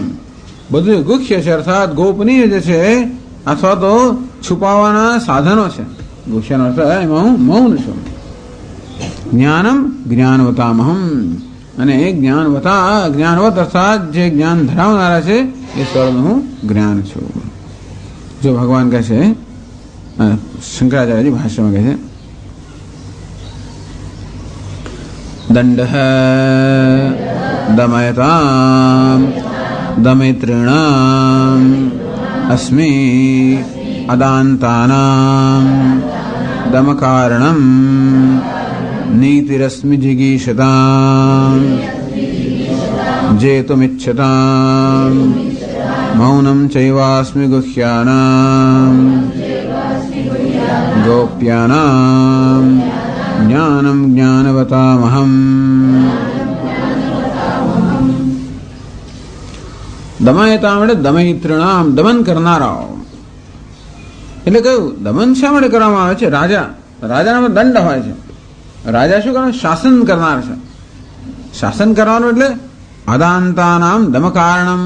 બધું ગુહ્ય છે અર્થાત ગોપનીય જે છે અથવા તો છુપાવવાના સાધનો છે. ગુહ્યનો અર્થ એમાં હું મૌન છું. જ્ઞાનમ જ્ઞાનવતામહમ, અને એ જ્ઞાનવત અર્થાત જે જ્ઞાન ધરાવનારા છે એ સ્વરૂપનું હું જ્ઞાન છું. જો ભગવાન કહે છે, શંકરાચાર્યજી ભાષ્યમાં કહે છે, દંડઃ દમયતામ દમૈત્રીણામ અસ્મિ અદાંતાનામ દમકારણમ નીતિરસ્મિ જિગીષતામ જેતુમિચ્છતામ મૌનમ ચૈવાસ્મિ ગુહ્યાનામ ગોપ્યાનામ જ્ઞાનમ જ્ઞાનવતામહમ. દમયતામ એટલે દમૈત્રીણામ, દમન કરનારાઓ. એટલે કયું દમન શા માટે કરવામાં આવે છે? રાજાનામાં દંડ હોય છે. રાજા શું કરે? શાસન કરનાર છે. શાસન કરવાનું એટલે અદાંતાનામ દમકારણમ.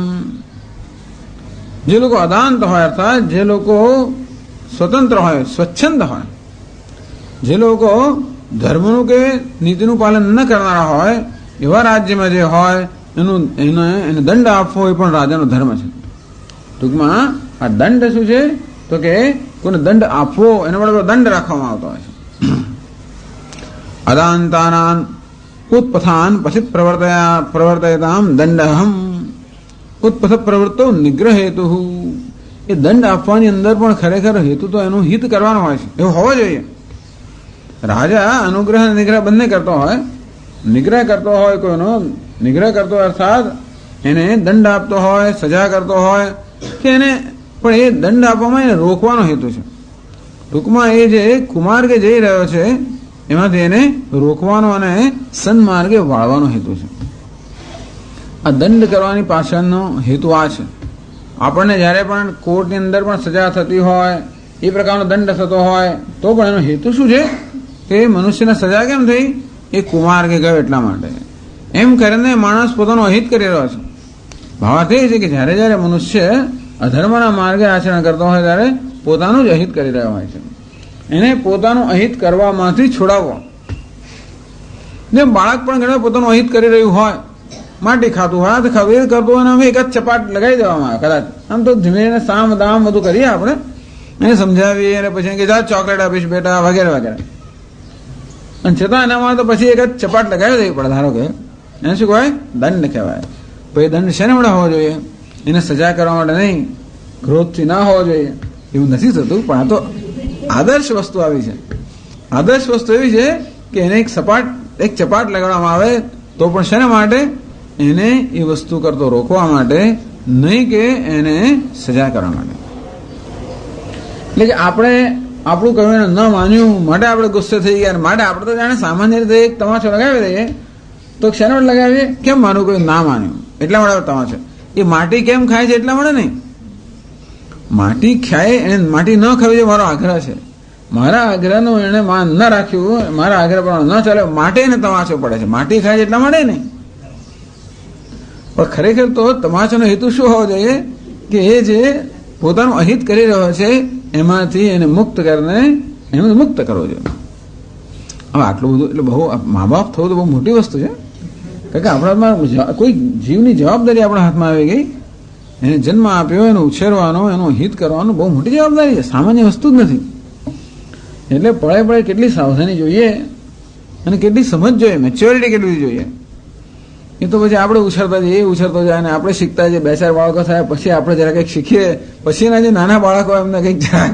જે લોકો અદાંત હોય અર્થાત જે લોકો સ્વતંત્ર હોય, સ્વચ્છંદ હોય, જે લોકો ધર્મનું કે નીતિનું પાલન ન કરનારા હોય એવા રાજ્યમાં જે હોય એને દંડ આપવો એ પણ રાજાનો ધર્મ છે. ટૂંકમાં આ દંડ શું છે તો કે કોઈને દંડ આપવો એના માટે દંડ રાખવામાં આવતો હોય છે. અદાંતાનાન ઉત્પથાન પછી પ્રવર્તયતામ દંડહમ. ઉત્પથ પ્રવૃત્તો નિગ્રહ હેતુ. એ દંડ આપવાની અંદર પણ ખરેખર હેતુ તો એનું હિત કરવાનો હોય છે, એવું હોવો જોઈએ. રાજા અનુગ્રહ અને નિગ્રહ બંને કરતો હોય. નિગ્રહ કરતો હોય કોઈનો, નિગ્રહ કરતો અર્થાત એને દંડ આપતો હોય, સજા કરતો હોય કે એને, પણ એ દંડ આપવામાં એને રોકવાનો હેતુ છે. ટૂંકમાં એ જે કુમાર્ગે જઈ રહ્યો છે એમાંથી એને રોકવાનો અને સન્માર્ગે વાળવાનો હેતુ છે. આ દંડ કરવાની પાછળનો હેતુ આ છે. આપણને જ્યારે પણ કોર્ટની અંદર પણ સજા થતી હોય, એ પ્રકારનો દંડ થતો હોય તો પણ એનો હેતુ શું છે કે મનુષ્યને સજા કેમ થઈ? એ કુમાર્ગે ગયો એટલા માટે. એમ કરીને માણસ પોતાનું અહિત કરી રહ્યો છે. ભાવાર્થ એ છે કે જ્યારે જ્યારે મનુષ્ય અધર્મના માર્ગે આચરણ કરતો હોય ત્યારે પોતાનું જ અહિત કરી રહ્યો હોય છે. એને પોતાનું અહિત કરવામાંથી છોડાવવો. જેમ બાળક પણ ઘણા પોતાનું અહિત કરી રહ્યું હોય, માટી ખાતું હોય, હાથ ખાતું, એ કરતું હોય, અમે એક જ ચપાટ લગાવી દેવામાં આવે. કદાચ આમ તો ધીમે સામ દામ બધું કરીએ આપણે, એને સમજાવીએ અને પછી કે જા ચોકલેટ આપીશ બેટા વગેરે વગેરે, અને છતાં એનામાં તો પછી એક જ ચપાટ લગાવી દેવી પડે. ધારો કે એને શું કહેવાય? દંડ કહેવાય. પછી દંડ શેને માટે હોવો જોઈએ? એને સજા કરવા માટે નહીં, ક્રોધથી ના હોવો જોઈએ. એવું નથી થતું, પણ આ તો આદર્શ વસ્તુ આવી છે. આદર્શ વસ્તુ એવી છે કે એને એક ચપાટ લગાડવામાં આવે તો પણ શેના માટે? એને એ વસ્તુ કરતો રોકવા માટે, નહીં કે એને સજા કરવા માટે. એટલે કે આપણે આપણું કહ્યું એને ન માન્યું માટે આપણે ગુસ્સે થઈ ગયા, માટે આપણે તો જાણે સામાન્ય રીતે એક તમાચો લગાવી દઈએ તો શેના માટે લગાવીએ? કેમ માનું કોઈ ના માન્યું એટલા માટે તમાચો. એ માટી કેમ ખાય છે એટલા માટે નહીં. માટી ખાય એને માટી ન ખાવી જોઈએ મારો આગ્રહ છે. મારા આગ્રહનું એને માન ન રાખ્યું, મારા આગ્રહ પણ ન ચાલે માટે એને તમાચો પડે છે. માટી ખાય છે એટલા માટે નહીં. પણ ખરેખર તો તમાચાનો હેતુ શું હોવો જોઈએ કે એ જે પોતાનું અહિત કરી રહ્યો છે એમાંથી એને મુક્ત કરીને એને મુક્ત કરવો જોઈએ. હવે આટલું બધું એટલે બહુ મા બાપ થવું તો બહુ મોટી વસ્તુ છે. કારણ કે આપણા હાથમાં કોઈ જીવની જવાબદારી આપણા હાથમાં આવી ગઈ. એને જન્મ આપ્યો, એનો ઉછેરવાનો, એનું હિત કરવાનું બહુ મોટી જવાબદારી છે, સામાન્ય વસ્તુ જ નથી. એટલે પળે પળે કેટલી સાવધાની જોઈએ અને કેટલી સમજ જોઈએ, મેચ્યોરિટી કેટલી જોઈએ. એ તો પછી આપણે ઉછળતા જઈએ, એ ઉછળતો જાય અને આપણે શીખતા જઈએ. 2-4 બાળકો થાય પછી આપણે જરા કંઈક શીખીએ, પછીના જે નાના બાળકો એમને કંઈક જાય.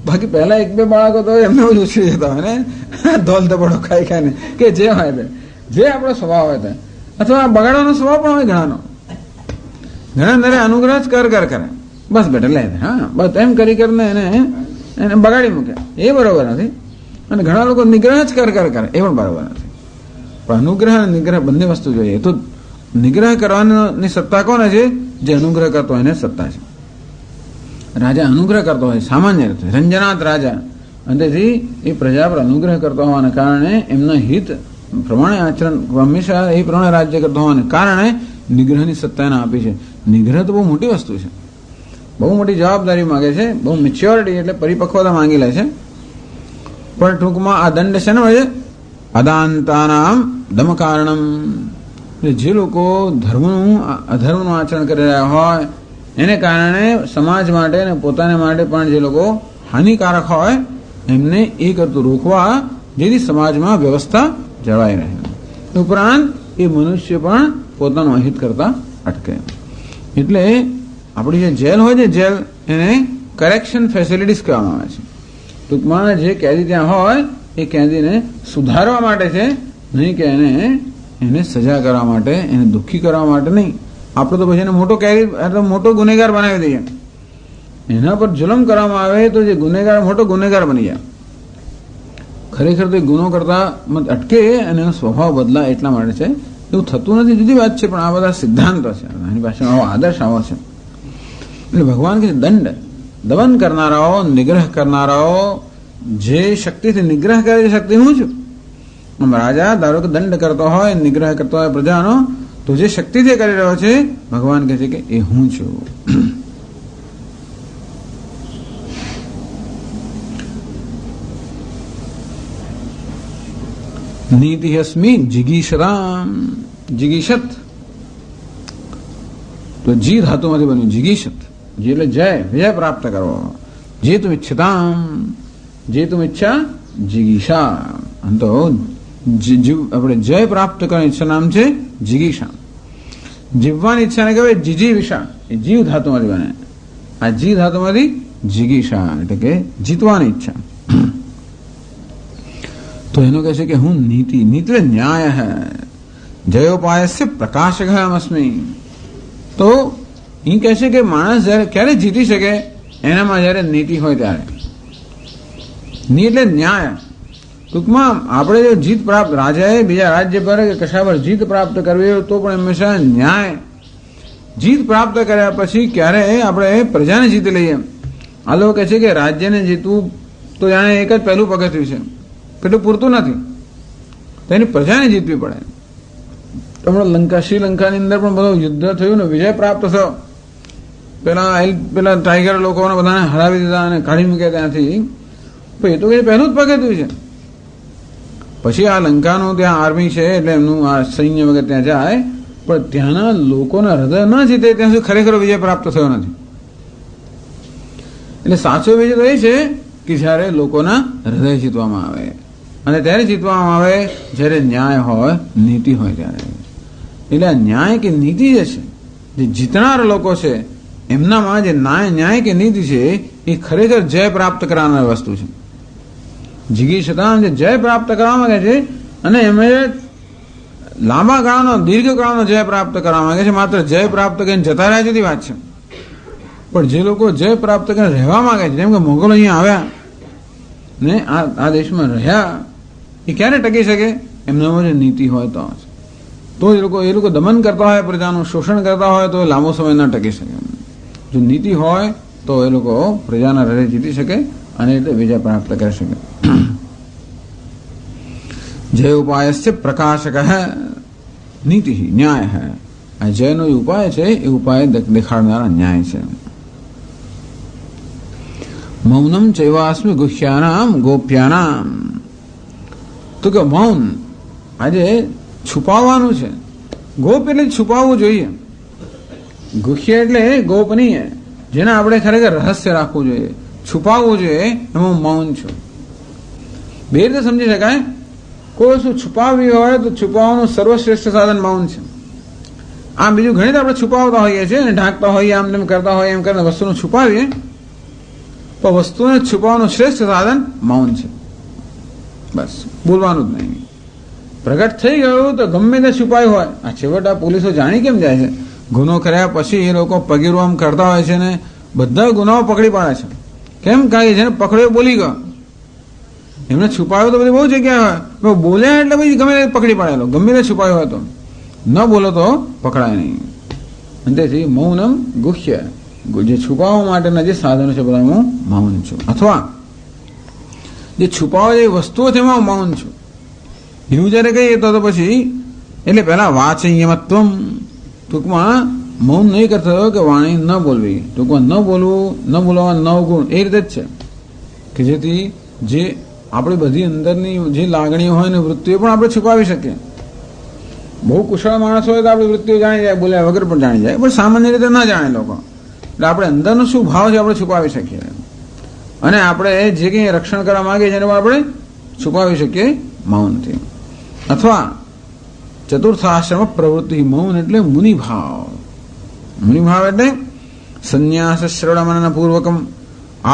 બાકી પહેલા 1-2 બાળકો તો એમને જ ઉછળી જતા હોય ને, ધોલ ધપડો ખાઈ ખાઈને, કે જે હોય તે, જે આપણો સ્વભાવ હોય તે, અથવા બગાડવાનો સ્વભાવ પણ હોય ઘણાનો. ઘણા દરે અનુગ્રહ જ કર કરે, બસ બેટા લે, હા બસ એમ કરી કરીને એને બગાડી મૂકે, એ બરોબર નથી. અને ઘણા લોકો નિગ્રહ જ કર કરે, એ પણ બરોબર નથી. પણ અનુગ્રહ અને નિગ્રહ બંને વસ્તુ જોઈએ. તો નિગ્રહ કરવાની સત્તા કોને છે? જે અનુગ્રહ કરતો હોય એને સત્તા છે. રાજા અનુગ્રહ કરતો હોય સામાન્ય રીતે, રંજનાથ રાજા, અને તેથી એ પ્રજા પર અનુગ્રહ કરતો હોવાને કારણે એમના હિત પ્રમાણે આચરણ હંમેશા એ પ્રમાણે રાજ્ય કરતો હોવાને કારણે નિગ્રહની સત્તા એને આપી છે. નિગ્રહ તો બહુ મોટી વસ્તુ છે, બહુ મોટી જવાબદારી માંગે છે, બહુ મેચ્યોરિટી એટલે પરિપક્વતા માંગી લે છે. પણ ટૂંકમાં આ દંડ છે ને હોય અદાંતાનામ દમ કારણમ, જે લોકો અધર્મનું આચરણ કરી રહ્યા હોય એને કારણે સમાજ માટે અને પોતાને માટે પણ જે લોકો હાનિકારક હોય એમને એ કરતું રોકવા, જેથી સમાજમાં વ્યવસ્થા જળવાઈ રહે. ઉપરાંત એ મનુષ્ય પણ પોતાનું અહિત કરતા અટકે. એટલે આપણી જે જેલ હોય છે, જેલ એને કરેક્શન ફેસિલિટીઝ કહેવામાં આવે છે. ટૂંકમાં જે કેદી ત્યાં હોય એ કેદીને સુધારવા માટે છે, નહીં કે એને સજા કરવા માટે, એને દુઃખી કરવા માટે નહીં. આપણે તો પછી એને મોટો કેદી એટલે મોટો ગુનેગાર બનાવી દઈએ. એના પર જુલમ કરવામાં આવે તો જે ગુનેગાર મોટો ગુનેગાર બની જાય. ખરેખર તો ગુનો કરતા અટકે અને એનો સ્વભાવ બદલાય એટલા માટે છે. એવું થતું નથી, જુદી વાત છે, પણ આ બધા સિદ્ધાંતો છે, એની પાસે આવો આદર્શ આવો છે. એટલે ભગવાન કે દંડ દમન કરનારાઓ, નિગ્રહ કરનારાઓ, જે શક્તિથી નિગ્રહ કરે એ શક્તિ હું છું. રાજા ધારો કે દંડ કરતો હોય, નિગ્રહ કરતો હોય પ્રજાનો, તો જે શક્તિથી કરી રહ્યો છે ભગવાન કહે છે કે એ હું છું. નીતિ અસ્મિ જિગીષરામ, જિગીષત તો જી ધાતુમાંથી બન્યું જિગીષત, જે એટલે જય, વિજય પ્રાપ્ત કરવો. જે તુમ ઈચ્છતામ, જે તુમ ઈચ્છા જિગીષા, તો આપણે જય પ્રાપ્ત કરવાની ઈચ્છા નામ છે જિગીષા. જીવવાની ઈચ્છાને કહેવાય જીજીવિષા, એ જીવ ધાતુમાંથી બને. આ જી ધાતુમાંથી જિગીષા એટલે કે જીતવાની ઈચ્છા. તો એનો કહે છે કે હું નીતિ, નીતિ ન્યાય હૈ, જયોપાયસ્ય પ્રકાશક અસ્મી. તો એ કહે છે કે માણસ જયારે ક્યારે જીતી શકે એનામાં જયારે નીતિ હોય ત્યારે. ની એટલે ન્યાય. ટૂંકમાં આપણે જો જીત પ્રાપ્ત, રાજાએ બીજા રાજ્ય પર કે કશા પર જીત પ્રાપ્ત કરવી હોય તો પણ હંમેશા ન્યાય. જીત પ્રાપ્ત કર્યા પછી ક્યારે આપણે પ્રજાને જીતી લઈએ. આ લોકો કહે છે કે રાજ્યને જીતવું તો જાણે એક જ પહેલું પગથિયું છે, પેલું પૂરતું નથી, તો એની પ્રજાને જીતવી પડે. હમણાં શ્રીલંકાની અંદર પણ બધું યુદ્ધ થયું ને, વિજય પ્રાપ્ત થયો. પેલા ટાઈગર લોકોને બધાને હરાવી દીધા અને કાઢી મૂક્યા ત્યાંથી. એ તો કઈ પહેલું જ પગથિયું છે. પછી આ લંકાનું ત્યાં આર્મી છે એટલે એમનું આ સૈન્ય વગેરે ત્યાં જાય, પણ ત્યાંના લોકોના હૃદય ન જીતે ત્યાં સુધી ખરેખર વિજય પ્રાપ્ત થયો નથી. એટલે સાચો વિજય તો એ છે કે જ્યારે લોકોના હૃદય જીતવામાં આવે, અને ત્યારે જીતવામાં આવે જ્યારે ન્યાય હોય, નીતિ હોય ત્યારે. એટલે આ ન્યાય કે નીતિ જે છે, જે જીતનાર લોકો છે એમનામાં જે ન્યાય કે નીતિ છે એ ખરેખર જય પ્રાપ્ત કરનાર વસ્તુ છે. જિગીષતા જે જય પ્રાપ્ત કરવા માંગે છે, અને એમને લાંબા ગાળાનો, દીર્ઘ ગાળાનો જય પ્રાપ્ત કરવા માંગે છે. માત્ર જય પ્રાપ્ત કરીને જતા રહ્યા જુદી વાત છે, પણ જે લોકો જય પ્રાપ્ત કરીને રહેવા માંગે છે, જેમ કે મોગલો અહીંયા આવ્યા ને આ દેશમાં રહ્યા, એ ક્યારે ટકી શકે? એમનામાં જે નીતિ હોય તો એ લોકો દમન કરતા હોય, પ્રજાનું શોષણ કરતા હોય તો એ લાંબો સમય ન ટકી શકે. જો નીતિ હોય તો એ લોકો પ્રજાના હૃદય જીતી શકે અને એટલે વિજય પ્રાપ્ત કરી શકે. જય ઉપાયસ્ય પ્રકાશક નીતિ ન્યાય હૈ. આ જયનો ઉપાય છે એ ઉપાય દેખાડનારા ન્યાય છે. મૌનમ ચૈવાસ્મિ ગુહ્યાનામ ગોપ્યાનામ. તો કે મૌન આજે છુપાવવાનું છે. ગોપ એટલે છુપાવવું જોઈએ. ગુહ્ય એટલે ગોપનીય, જેને આપણે ખરેખર રહસ્ય રાખવું જોઈએ, છુપાવવું જોઈએ. એમાં મૌન છું. બે રીતે સમજી શકાય. કોઈ વસ્તુ છુપાવવી હોય તો છુપાવવાનું સર્વશ્રેષ્ઠ સાધન મૌન છે. આમ બીજું ઘણી આપણે છુપાવતા હોઈએ છીએ અને ઢાંકતા હોઈએ, આમ તેમ કરતા હોઈએ, એમ કરીને વસ્તુને છુપાવીએ, પણ વસ્તુને છુપાવવાનું શ્રેષ્ઠ સાધન મૌન છે. બસ બોલવાનું જ નહીં. પ્રગટ થઈ ગયું તો ગમે તે છુપાયું હોય, આ છેવટા પોલીસો જાણી કેમ જાય છે? ગુનો કર્યા પછી એ લોકો પગીરું આમ કરતા હોય છે ને બધા ગુનાઓ પકડી પાડે છે. કેમ? કારણ કે જેને પકડ્યો બોલી ગયો. એમને છુપાયો તો બધી બહુ જગ્યા હોય, બોલ્યા એટલે પછી ગમે તે પકડી પાડેલો, ગમે તે છુપાયો હોય તો ન બોલો તો પકડાય નહીં. તેથી મૌનમ ગુહ્ય, જે છુપાવવા માટેના જે સાધનો છે બધા હું મૌન છું. અથવા જે છુપાવવા જે વસ્તુઓ છે એમાં મૌન છું એવું જયારે કહીએ તો પછી એટલે પહેલા વાચયમત્વમ, ટૂંકમાં મૌન નહીં કરતો કે વાણી ન બોલવી, ટૂંકમાં ન બોલવું, ન બોલવા 9 ગુણ એ રીતે જ છે કે જેથી જે આપણી બધી અંદરની જે લાગણીઓ હોય ને વૃત્તિઓ પણ આપણે છુપાવી શકીએ. બહુ કુશળ માણસ હોય તો આપણી વૃત્તિઓ જાણી જાય, બોલ્યા વગર પણ જાણી જાય, પણ સામાન્ય રીતે ના જાણે લોકો. એટલે આપણે અંદરનો શું ભાવ છે આપણે છુપાવી શકીએ, અને આપણે જે કંઈ રક્ષણ કરવા માંગીએ છીએ એને આપણે છુપાવી શકીએ મૌનથી. અથવા ચતુર્થ આશ્રમ પ્રવૃત્તિ, મૌન એટલે મુનિભાવ. મુનિભાવ એટલે સંન્યાસ શ્રવણ પૂર્વકમ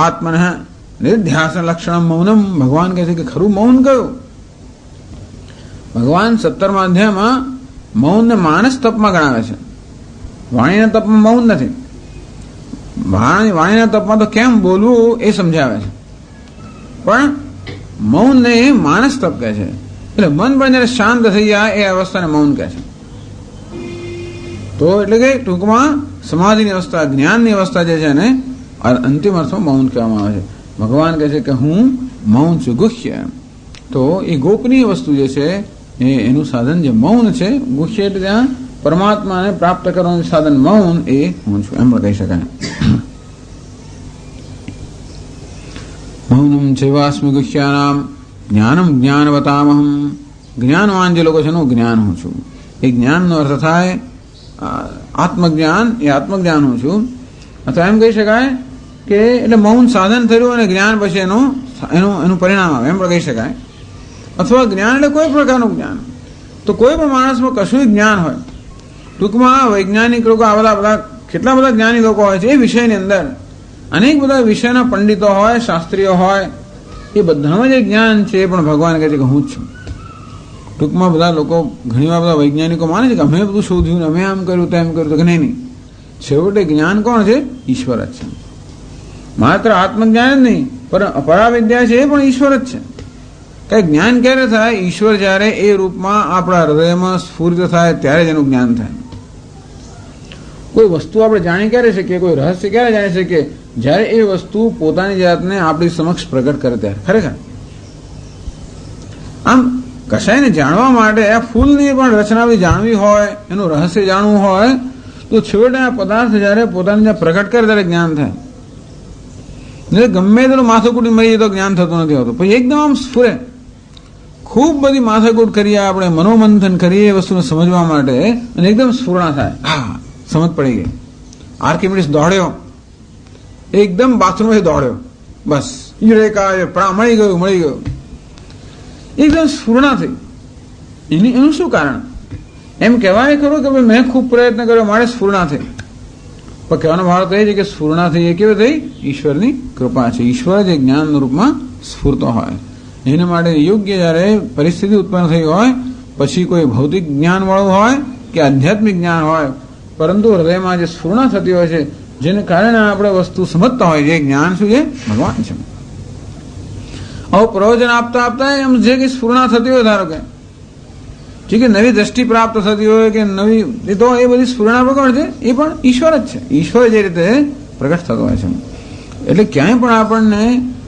આત્મન નિર્ધ્યાસન લક્ષણ મૌનમ. ભગવાન કહે છે કે ખરું મૌન કયું? ભગવાન 17મા અધ્યાયમાં મૌનને માનસ તપમાં ગણાવે છે. વાણીના તપમાં મૌન નથી. વાણીના તપમાં તો કેમ બોલવું એ સમજાવે છે, પણ મૌનને માનસ તપ કહે છે. એટલે મન પણ જયારે શાંત થઈ જાય એ અવસ્થાને મૌન કહે છે. તો એટલે કે ટૂંકમાં સમાધિની અવસ્થા, જ્ઞાનની અવસ્થા જે છે ને અંતિમ અર્થમાં મૌન કહેવામાં આવે છે. ભગવાન કહે છે કે હું મૌન છું, ગુહ્ય. તો એ ગોપનીય વસ્તુ જે છે એનું સાધન જે મૌન છે, ગુહ્ય એટલે ત્યાં પરમાત્માને પ્રાપ્ત કરવાનું સાધન મૌન એ હું છું એમ કહી શકાય. મૌનમ ચૈવાસ્મિ ગુહ્યાનામ જ્ઞાનમ જ્ઞાનવતામહમ. જ્ઞાનવાન જે લોકો છે એનું જ્ઞાન હું છું. એ જ્ઞાનનો અર્થ થાય આત્મજ્ઞાન, એ આત્મજ્ઞાન હું છું. અથવા એમ કહી શકાય કે એટલે મૌન સાધન થયું અને જ્ઞાન પછી એનું પરિણામ આવે એમ પણ કહી શકાય. અથવા જ્ઞાન એટલે કોઈ પ્રકારનું જ્ઞાન. તો કોઈ પણ માણસમાં કશું જ્ઞાન હોય, ટૂંકમાં વૈજ્ઞાનિક લોકો આ બધા કેટલા બધા જ્ઞાની લોકો હોય છે એ વિષયની અંદર, અનેક બધા વિષયના પંડિતો હોય, શાસ્ત્રીઓ હોય, એ બધામાં જે જ્ઞાન છે એ પણ ભગવાન કહે છે કે હું જ છું. ટૂંકમાં બધા લોકો ઘણીવાર બધા વૈજ્ઞાનિકો માને છે કે અમે બધું શોધ્યું, અમે આમ કર્યું તેમ કર્યું, તો કે નહીં, છેવટે જ્ઞાન કોણ છે? ઈશ્વર જ છે. માત્ર આત્મજ્ઞાન જ નહીં, પણ અપરાવિદ્યા છે એ પણ ઈશ્વર જ છે. કઈ જ્ઞાન ક્યારે થાય? ઈશ્વર જ્યારે એ રૂપમાં આપણા હૃદયમાં સ્ફૂર્ત થાય ત્યારે જ એનું જ્ઞાન થાય. કોઈ વસ્તુ આપણે જાણી ક્યારે શકીએ, કોઈ રહસ્ય ક્યારે જાણી શકીએ? જ્યારે એ વસ્તુ પોતાની જાતને આપણી સમક્ષ પ્રગટ કરે ત્યારે. ખરેખર આમ કશાયને જાણવા માટે આ ફૂલની પણ રચના જાણવી હોય, એનું રહસ્ય જાણવું હોય, તો છેવટે આ પદાર્થ જ્યારે પોતાની જ્યાં પ્રગટ કરે ત્યારે જ્ઞાન થાય. ગમે તેનું માથાકૂટ મરી જાય તો જ્ઞાન થતું નથી હોતું. પછી એકદમ આમ સ્ફુરે. ખૂબ બધી માથાકૂટ કરીએ આપણે, મનોમંથન કરીએ એ વસ્તુને સમજવા માટે, અને એકદમ સ્ફુરણા થાય. હા, સમજ પડી ગઈ. આર્કિમિડીસ દોડ્યો, એકદમ બાથરૂમથી દોડ્યો, બસ મળી ગયું. એકદમ સ્ફુરણા થઈ. એનું શું કારણ? એમ કહેવાય ખરું કે મેં ખૂબ પ્રયત્ન કર્યો, મારે સ્ફુરણા થઈ. પણ કહેવાનો ભાવ તો એ છે કે સ્ફુરણા થઈ એ કેવી થઈ? ઈશ્વરની કૃપા છે. ઈશ્વર જે જ્ઞાન રૂપમાં સ્ફુરતો હોય, એના માટે યોગ્ય જયારે પરિસ્થિતિ ઉત્પન્ન થઈ હોય, પછી કોઈ ભૌતિક જ્ઞાન વાળું હોય કે આધ્યાત્મિક જ્ઞાન હોય, પરંતુ હૃદયમાં જે સ્ફુરણા થતી હોય છે, જેને કારણે આપણે વસ્તુ સમજતા હોય, જે જ્ઞાન શું છે? ભગવાન છે. હવે પ્રવચન આપતા આપતા એમ જે કે સ્ફુરણા થતી હોય, ધારો કે નવી દ્રષ્ટિ પ્રાપ્ત થતી હોય કે નવી, તો એ બધી સ્ફુરણા કોણ છે? એ પણ ઈશ્વર જ છે. ઈશ્વર જે રીતે પ્રગટ થતો હોય છે. એટલે ક્યાંય પણ આપણને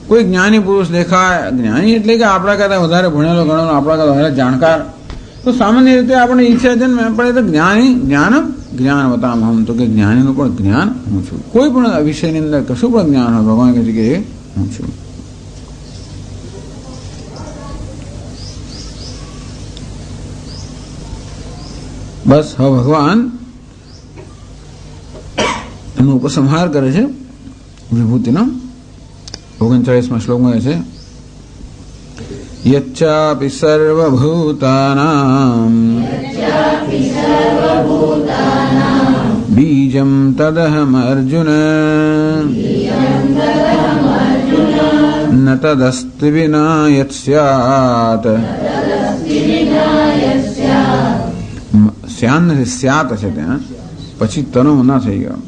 કોઈ જ્ઞાની પુરુષ દેખાય, જ્ઞાની એટલે કે આપણા કરતા વધારે ભણેલો ગણેલો, આપણા કરતા વધારે જાણકાર, તો સામાન્ય રીતે આપણે ઈચ્છા છે ને આપણે તો જ્ઞાનમ જ્ઞાનવતામહમ, તો કે જ્ઞાનીનું પણ જ્ઞાન હું છું. કોઈ પણ વિષયની અંદર કશું પણ જ્ઞાન હોય, ભગવાન કહે છે કે એ હું છું. બસ હવે ભગવાન એનો ઉપસંહાર કરે છે વિભૂતિનો. 39મા શ્લોકમાં છે યચ્ચાપિ સર્વભૂતાનાં બીજં તદહમ અર્જુન ન તદસ્તિ વિના યત સ્યાત. સ્યાન નથી, સ્યાત છે ત્યાં, પછી તનો ના થઈ ગયો.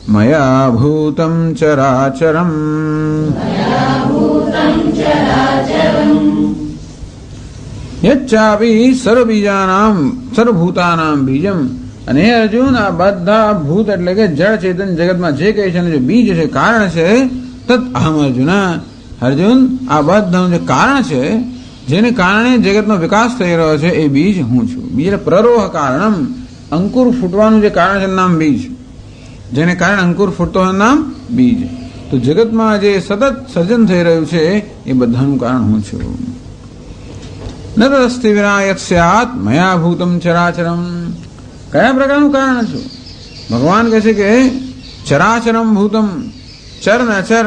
મયા ભૂતમ ચરાચરમ યચ્ચાપિ સર્વબીજાનામ સર્વભૂતાનામ બીજમ. અને હે અર્જુન, આ બધા ભૂત એટલે કે જળ ચેતન જગતમાં જે કઈ છે જે બીજ છે, કારણ છે, તત અહમ અર્જુન. અર્જુન, આ બધાનું જે કારણ છે, જેને કારણે જગતનો વિકાસ થઈ રહ્યો છે, એ બીજ હું છું. બીજ પ્રરોહ કારણમ, અંકુર ફૂટવાનું જે કારણ છે નામ બીજ, જેને કારણે અંકુર ફૂટતો હોય નામ બીજ. તો જગતમાં જે સતત સર્જન થઈ રહ્યું છે એ બધાનું કારણ હું છું. ન તદસ્તિ વિના યત સ્યાત મયા ભૂતમ ચરાચરમ. કયા પ્રકારનું કારણ છું? ભગવાન કહે છે કે ચરાચરમ ભૂતમ, ચર ને અચર,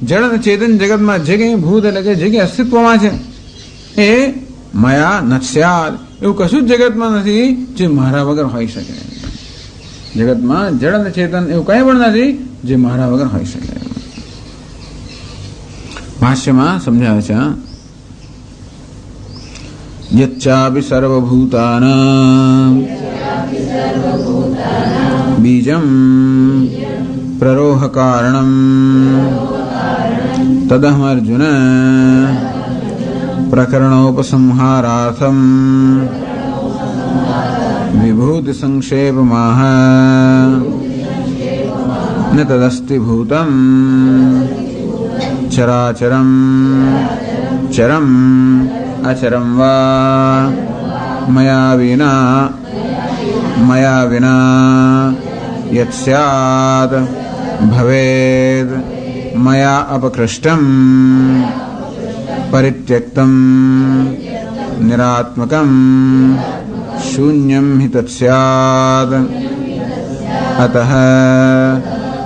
જળ અને ચેતન જગતમાં જે કંઈ ભૂત એટલે કે જે કંઈ અસ્તિત્વમાં છે એ મયા ન સ્યાત. એવું કશું જ જગતમાં નથી જે મારા વગર હોઈ શકે. જગતમાં જળ અને ચેતન એવું કંઈ પણ નથી જે મારા વગર હોઈ શકે. ભાષ્યમાં સમજાવે છે, યચ્ચાપિ સર્વભૂતાનાં બીજં પ્રરોહ કારણમ તદહમ અર્જુન પ્રકરણોપસંહારાર્થમ વિભૂતિ સંક્ષેપમાહ ન તદસ્તિ ભૂતમ ચરાચરમ ચરમ અચરમ વા મયા વિના યત સ્યાત ભવેદ મયા અપકૃષ્ટમ પરિત્યક્તમ નિરાત્મકમ શૂન્યમ હિ તत् સ્યાત અતઃ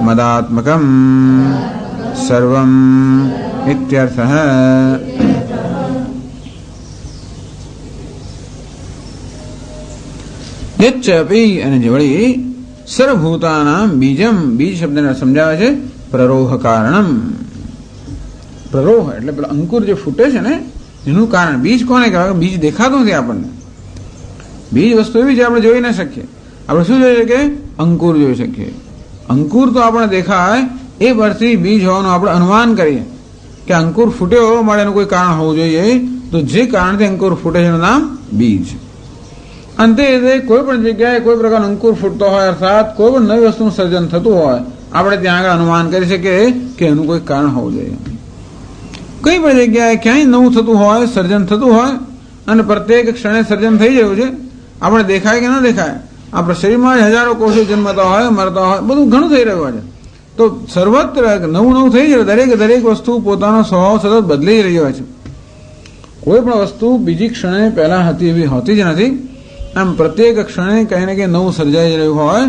મદાત્મકમ સર્વમ ઇત્યર્થઃ. યચ્ચાપિ અને જે વળી સર્વભૂતાનામ બીજમ, બીજ શબ્દને સમજાવે છે પ્રરોહ કારણમ. પ્રરોહ એટલે પેલો અંકુર જે ફૂટે છે ને એનું કારણ. બીજ કોને કહેવાય? બીજ દેખાતું નથી આપણને. બીજ વસ્તુ એવી છે આપણે જોઈ ન શકીએ. આપણે શું જોઈએ કે અંકુર જોઈ શકીએ. અંકુર તો આપણે દેખાય એ પરથી બીજ હોવાનું આપણે અનુમાન કરીએ કે અંકુર ફૂટ્યો માટે એનું કોઈ કારણ હોવું જોઈએ. તો જે કારણથી અંકુર ફૂટે છે એનું નામ બીજ. અંતે કોઈ પણ જગ્યાએ કોઈ પ્રકારનો અંકુર ફૂટતો હોય, અર્થાત કોઈ પણ નવી વસ્તુનું સર્જન થતું હોય, આપણે ત્યાં આગળ અનુમાન કરી શકીએ કે એનું કોઈ કારણ હોવું જોઈએ. કઈ પણ જગ્યાએ ક્યાંય નવું થતું હોય, સર્જન થતું હોય અને પ્રત્યેક ક્ષણે સર્જન થઈ રહ્યું છે, આપણે દેખાય કે ન દેખાય, આપણા શરીરમાં હજારો કોષો જન્મતા હોય, મરતા હોય, બધું ઘણું થઈ રહ્યું છે. તો સર્વત્ર નવું થઈ રહ્યું. દરેક વસ્તુ પોતાનો સ્વભાવ સતત બદલી રહી હોય છે. કોઈ પણ વસ્તુ બીજી ક્ષણે પહેલા હતી એવી હોતી જ નથી. આમ પ્રત્યેક ક્ષણે કંઈ ને કંઈ નવું સર્જાઈ રહ્યું હોય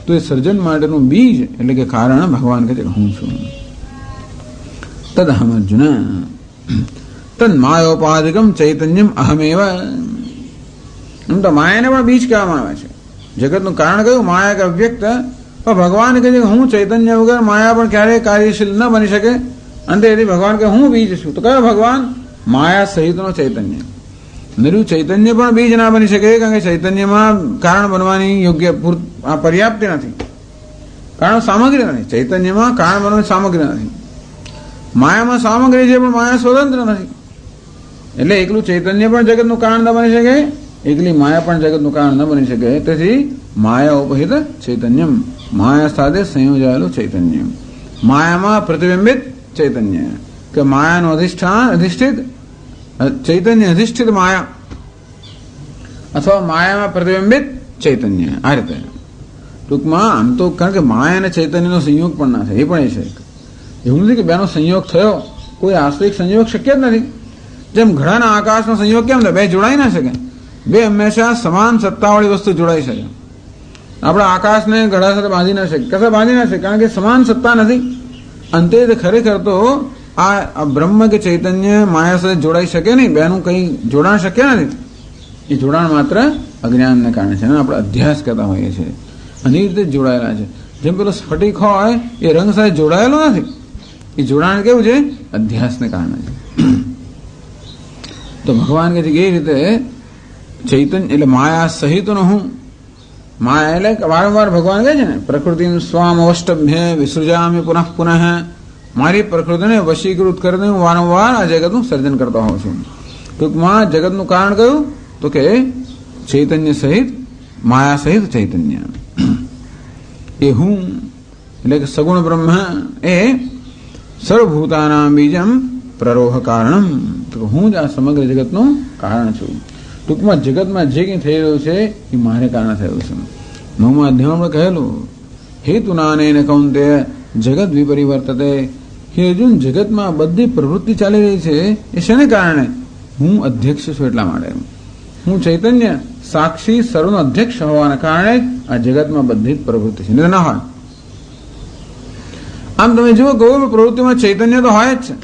તો એ સર્જન માટેનું બીજ એટલે કે કારણ ભગવાન કહે છે કે હું છું. તદહમ અર્જુન તન્માયોપાધિકમ ચૈતન્યમ અહમેવ. એમ તો માયાને પણ બીજ કહેવામાં આવે છે. જગતનું કારણ કયું? માયા કે અવ્યક્ત. પણ ભગવાન કહે છે કે હું ચૈતન્ય વગર માયા પણ ક્યારેય કાર્યશીલ ન બની શકે. અંતે એથી ભગવાન કે હું બીજ છું. તો કયો ભગવાન? માયા સહિતનો ચૈતન્ય. નિરુ ચૈતન્ય પણ બીજ ના બની શકે, કારણ કે ચૈતન્યમાં કારણ બનવાની યોગ્ય પર્યાપ્ત નથી. કારણ સામગ્રી નથી. ચૈતન્યમાં કારણ બનવાની સામગ્રી નથી. માયામાં સામગ્રી છે પણ માયા સ્વતંત્ર નથી. એટલે એકલું ચૈતન્ય પણ જગતનું કારણ ન બની શકે, એકલી માયા પણ જગતનું કારણ ન બની શકે. તેથી માયા ઉપહિત ચૈતન્યમ, માયા સાથે સંયોજાયેલું ચૈતન્ય, માયામાં પ્રતિબિંબિત ચૈતન્ય, કે માયાનું અધિષ્ઠિત ચૈતન્ય, અધિષ્ઠિત માયા અથવા માયામાં પ્રતિબિંબિત ચૈતન્ય. આ રીતે ટૂંકમાં આમ તો કારણ કે માયા અને ચૈતન્યનો સંયોગ પણ ના થાય. એ પણ એ છે. એવું નથી કે બેનો સંયોગ થયો, કોઈ આશ્રિત સંયોગ શક્ય જ નથી. જેમ ઘડાના આકાશનો સંયોગ કેમ થાય? બે જોડાઈ ના શકે. બે હંમેશા સમાન સત્તાવાળી વસ્તુ જોડાઈ શકે. આપણે આકાશને ઘડા સાથે બાંધી ના શકીએ, કશે બાંધી ના શકીએ, કારણ કે સમાન સત્તા નથી. અંતે ખરેખર તો આ બ્રહ્મ કે ચૈતન્ય માયા સાથે જોડાઈ શકે નહીં, બેનું કંઈ જોડાણ શક્ય નથી. એ જોડાણ માત્ર અજ્ઞાનને કારણે છે, આપણે અધ્યાસ કરતા હોઈએ છીએ અને એ રીતે જોડાયેલા છે. જેમ પેલો સ્ફટિક હોય એ રંગ સાથે જોડાયેલો નથી, એ જોડાણ કેવું છે? અધ્યાસને કારણે છે. તો ભગવાન કહે છે કે એ રીતે ચૈતન્ય એટલે માયા સહિતનો હું, માયા એટલે વારંવાર ભગવાન કહે છે ને, પ્રકૃતિ સ્વામ અવષ્ટભ્ય વિસૃજામી પુનઃ પુનઃ, મારી પ્રકૃતિને વશીકૃત કરીને હું વારંવાર આ જગતનું સર્જન કરતો હોઉં છું. ટૂંકમાં જગતનું કારણ કયું? તો કે ચૈતન્ય સહિત, માયા સહિત ચૈતન્ય. એ હું એટલે કે સગુણ બ્રહ્મ એ સર્વભૂતાનામ બીજમ પ્રરોહ કારણમ, તો હું જ આ સમગ્ર જગતનું કારણ છું. ટૂંકમાં જગતમાં જે કંઈ થઈ રહ્યું છે એ મારે કારણે થયું છે. 9મા અધ્યાયમાં કહેલું હેતુનાને કૌંતે જગત વિપરિવર્તતે. હે અર્જુન, જગતમાં બધી પ્રવૃત્તિ ચાલી રહી છે એ શેને કારણે? હું અધ્યક્ષ છું એટલા માટે. હું ચૈતન્ય સાક્ષી સર્વનો અધ્યક્ષ હોવાના કારણે આ જગતમાં બધી જ પ્રવૃત્તિ છે, ના હોય. આમ તમે જુઓ, કોઈ પ્રવૃત્તિમાં ચૈતન્ય તો હોય જ છે.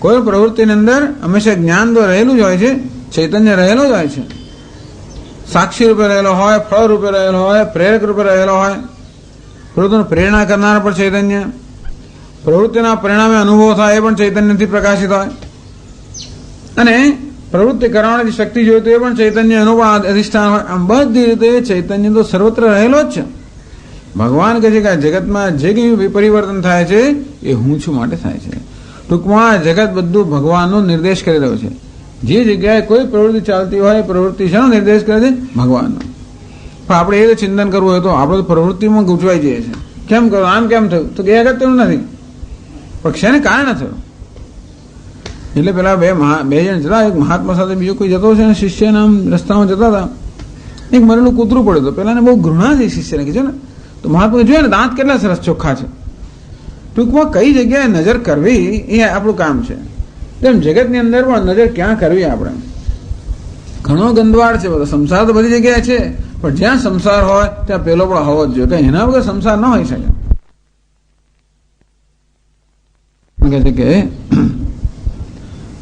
કોઈ પ્રવૃત્તિની અંદર હંમેશા જ્ઞાન તો રહેલું જ હોય છે, ચૈતન્ય રહેલો જ હોય છે. સાક્ષી રૂપે રહેલો હોય, ફળ રૂપે રહેલો હોય, પ્રેરક રૂપે રહેલો હોય. પ્રવૃત્તિને પ્રેરણા કરનાર પણ ચૈતન્ય, પ્રવૃત્તિના પરિણામે અનુભવ થાય એ પણ ચૈતન્યથી પ્રકાશિત હોય, અને પ્રવૃત્તિ કરવાની શક્તિ જોઈતી એ પણ ચૈતન્ય એનું પણ અધિષ્ઠાન હોય. આમ બધી રીતે ચૈતન્ય તો સર્વત્ર રહેલો જ છે. ભગવાન કહે છે કે આ જગતમાં જે કંઈ વિપરિવર્તન થાય છે એ હું છું માટે થાય છે. ટૂંકમાં જગત બધું ભગવાનનો નિર્દેશ કરી રહ્યો છે. જે જગ્યાએ કોઈ પ્રવૃત્તિ ચાલતી હોય એ પ્રવૃત્તિ શાનો નિર્દેશ કરે છે? ભગવાનનો. પણ આપણે એ ચિંતન કરવું હોય તો આપણે તો પ્રવૃત્તિમાં ગૂંચવાઈ જઈએ છીએ. કેમ કરો, આમ કેમ થયું? તો એ અગત્યનું નથી, પણ શેને કારણે થયું? એટલે પેલા બે જણ જતા, એક મહાત્મા સાથે બીજો કોઈ જતો છે ને, શિષ્યને આમ રસ્તામાં જતા હતા, એક મરેલું કૂતરું પડ્યું હતું. પેલાને બહુ ઘૃણા થઈ શિષ્યને, કીધું ને, તો મહાત્મા જોયે ને દાંત કેટલા સરસ ચોખ્ખા છે. ટૂંકમાં કઈ જગ્યાએ નજર કરવી એ આપણું કામ છે. તેમ જગતની અંદર પણ નજર ક્યાં કરવી? આપણે ઘણો ગંદવાડ છે બધો. સંસાર તો બધી જગ્યાએ છે, પણ જ્યાં સંસાર હોય ત્યાં પેલો પણ હોવો જ જોઈએ, કઈ એના વગર સંસાર ન હોઈ શકે. કહે છે કે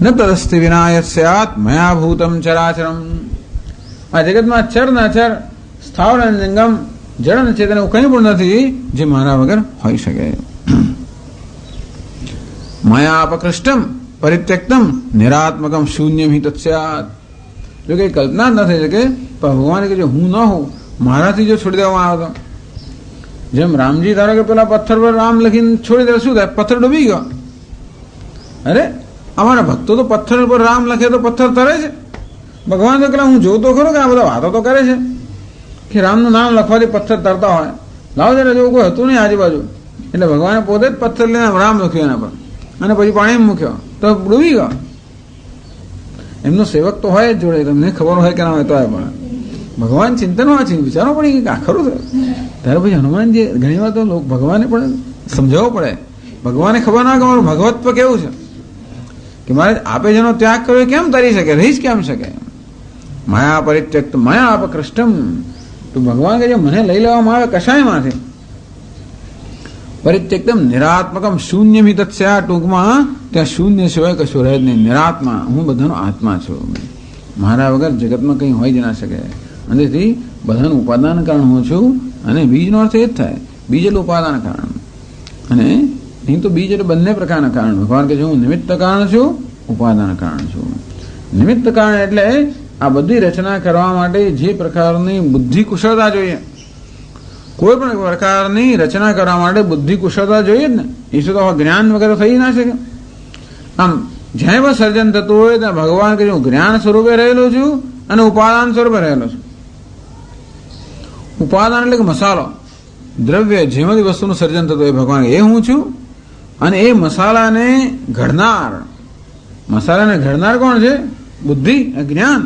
ન તદસ્તિ વિનાયત સ્યાત મયા ભૂતમ ચરાચરમ. આ જગતમાં ચર નાચર, સ્થાવર અને જંગમ, જળ અને ચેતન એવું કંઈ પણ નથી જે મારા વગર હોઈ શકે. મયા અપકૃષ્ટમ પરિત્યક્તમ નિરાત્મકમ શૂન્યમ હિ તત્સ્યાત. જો કે કલ્પના જ ન થઈ શકે, પણ ભગવાને કે જો હું ન હોઉં, મારાથી જો છોડી દેવામાં આવે તો, જેમ રામજી ધારો કે પેલા પથ્થર પર રામ લખીને છોડી દે, શું થાય? પથ્થર ડૂબી ગયો. અરે અમારા ભક્તો તો પથ્થર પર રામ લખે તો પથ્થર તરે છે. ભગવાન તો પેલા હું જોતો ખરો કે આ બધા વાતો તો કરે છે કે રામનું નામ લખવાથી પથ્થર તરતા હોય. લાવો જરા, જેવું કોઈ હતું નહીં આજુબાજુ. એટલે ભગવાને પોતે જ પથ્થર લઈને રામ લખ્યો એના પર, અને પછી પાણીમાં મૂક્યો તો ડૂબી ગયો. એમનો સેવક તો હોય જ જોડે, તમને ખબર હોય કે ના હોય તો પણ ભગવાન ચિંતનમાં છે. વિચારો પડી કે આ ખરું થયું. ત્યારે પછી હનુમાનજી ઘણી વાર તો ભગવાને પણ સમજાવવું પડે. ભગવાને ખબર ના કે મારું ભગવત્વ કેવું છે, કે મારે આપે જેનો ત્યાગ કર્યો કેમ તરી શકે, રહી જ કેમ શકે? માયા પરિત્યક્ત માયા અપકૃષ્ટમ. તો ભગવાન કે જે મને લઈ લેવામાં આવે કશાયમાંથી, પરિત્યક્તમ નિરાત્મકમ શૂન્યમ હિ તત્સ્યાત. ટૂંકમાં ત્યાં શૂન્ય સિવાય કશું રહે જ નહીં, નિરાત્મા. હું બધાનો આત્મા છું, મારા વગર જગતમાં કંઈ હોય જ ના શકે. અને તેથી બધાનું ઉપાદાન કારણ હું છું. અને બીજનો અર્થ એ જ થાય, બીજ એટલે ઉપાદાન કારણ. અને અહીં તો બીજ એટલે બંને પ્રકારના કારણ. ભગવાન કે હું નિમિત્ત કારણ છું, ઉપાદાન કારણ છું. નિમિત્ત કારણ એટલે આ બધી રચના કરવા માટે જે પ્રકારની બુદ્ધિ કુશળતા જોઈએ, કોઈ પણ પ્રકારની રચના કરવા માટે બુદ્ધિ કુશળતા જોઈએ જ ને. એ શું તો જ્ઞાન વગેરે થઈ ના શકે. આમ જ્યાં પણ સર્જન થતું હોય ત્યાં ભગવાન કે હું જ્ઞાન સ્વરૂપે રહેલો છું અને ઉપાદાન સ્વરૂપે રહેલો છું. ઉપાદાન એટલે કે મસાલો, દ્રવ્ય, જેમાંથી વસ્તુનું સર્જન થતું હોય ભગવાન એ હું છું. અને એ મસાલાને ઘડનાર, મસાલાને ઘડનાર કોણ છે? બુદ્ધિ, જ્ઞાન.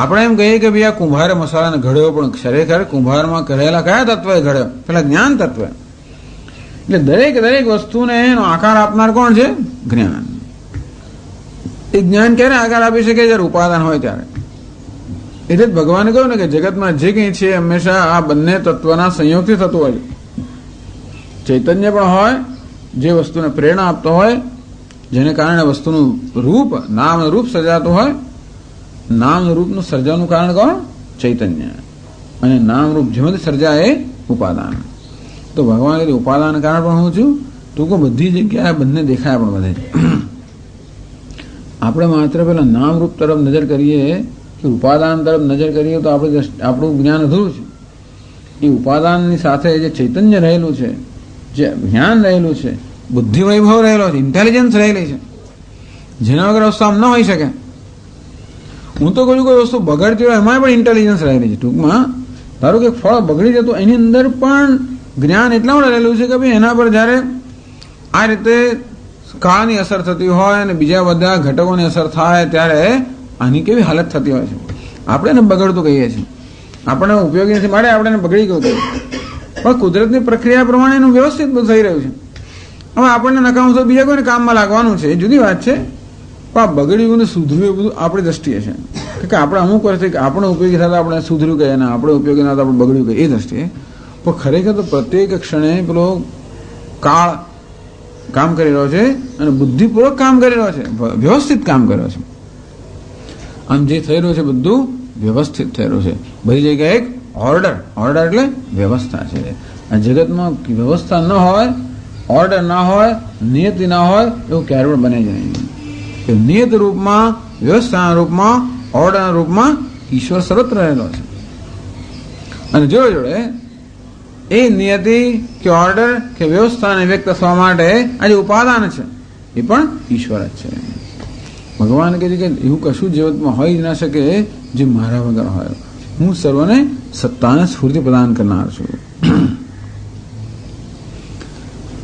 આપણે એમ કહીએ કે ભાઈ આ કુંભારે મસાલાને ઘડ્યો, પણ ખરેખર કુંભારમાં કરેલા કયા તત્વએ ઘડ્યો? પેલા જ્ઞાન તત્વ. એટલે દરેક વસ્તુને એનો આકાર આપનાર કોણ છે? જ્ઞાન. એ જ્ઞાન ક્યારે આકાર આપી શકે? જયારે ઉપાદાન હોય ત્યારે. એટલે જ ભગવાને કહ્યું ને કે જગતમાં જે કંઈ છે હંમેશા આ બંને તત્વના સંયોગથી થતું હોય. ચૈતન્ય પણ હોય જે વસ્તુને પ્રેરણા આપતો હોય, જેને કારણે વસ્તુનું રૂપ, નામ રૂપ સર્જાતું હોય. નામ રૂપનું સર્જાનું કારણ કોણ? ચૈતન્ય. અને નામ રૂપ જેમાંથી સર્જાય ઉપાદાન. તો ભગવાન કીધું ઉપાદાન કારણ પણ હું છું. ટૂંકો બધી જગ્યાએ બંને દેખાય પણ બધે. આપણે માત્ર પેલા નામ રૂપ તરફ નજર કરીએ કે ઉપાદાન તરફ નજર કરીએ તો આપણું જ્ઞાન અધૂરું છે. એ ઉપાદાનની સાથે જે ચૈતન્ય રહેલું છે, જે જ્ઞાન રહેલું છે, બુદ્ધિ વૈભવ રહેલો છે, ઇન્ટેલિજન્સ રહેલી છે, જેના વગર વસ્તુ આમ ન હોઈ શકે. હું તો કહું કોઈ વસ્તુ બગડતી હોય એમાં પણ ઇન્ટેલિજન્સ રહેલી છે. ટૂંકમાં ધારો કે ફળ બગડી જતું એની અંદર પણ જ્ઞાન એટલા માટે રહેલું છે કે ભાઈ એના પર જ્યારે આ રીતે કાળની અસર થતી હોય અને બીજા બધા ઘટકોની અસર થાય ત્યારે આની કેવી હાલત થતી હોય છે. આપણે એને બગડતું કહીએ છીએ, આપણને ઉપયોગી નથી માટે આપણે એને બગડી ગયું કહીએ. પણ કુદરતની પ્રક્રિયા પ્રમાણે એનું વ્યવસ્થિત બધું થઈ રહ્યું છે. હવે આપણને નકામું તો બીજા કોઈને કામમાં લાગવાનું છે, એ જુદી વાત છે. પણ બગડ્યું ને સુધર્યું એ બધું આપણી દ્રષ્ટિએ છે કે આપણે અમુક વર્ષથી આપણે ઉપયોગી થતા આપણે સુધર્યું કહીએ ને આપણે ઉપયોગી થતા આપણે બગડ્યું કહીએ એ દ્રષ્ટિએ. પણ ખરેખર તો પ્રત્યેક ક્ષણે પેલો કાળ કામ કરી રહ્યો છે અને બુદ્ધિપૂર્વક કામ કરી રહ્યો છે, વ્યવસ્થિત કામ કરી રહ્યો છે. આમ જે થઈ રહ્યું છે બધું વ્યવસ્થિત થઈ રહ્યું છે. બધી જગ્યાએ એક ઓર્ડર એટલે વ્યવસ્થા છે. આ જગતમાં વ્યવસ્થા ન હોય, ઓર્ડર ના હોય, નિયતિ ના હોય એવું ક્યારે પણ બને જ નહીં. નિયત રૂપમાં, વ્યવસ્થાના રૂપમાં, ઓર્ડરના રૂપમાં ઈશ્વર સર્વત્ર રહેલો છે. અને જોડે જોડે એ નિયતિ કે ઓર્ડર કે વ્યવસ્થાને વ્યક્ત થવા માટે આ જે ઉપાદાન છે એ પણ ઈશ્વર જ છે. ભગવાન કહે છે કે એવું કશું જીવનમાં હોઈ જ ના શકે જે મારા વગર હોય. હું સર્વને સત્તાને સ્ફૂર્તિ પ્રદાન કરનાર છું.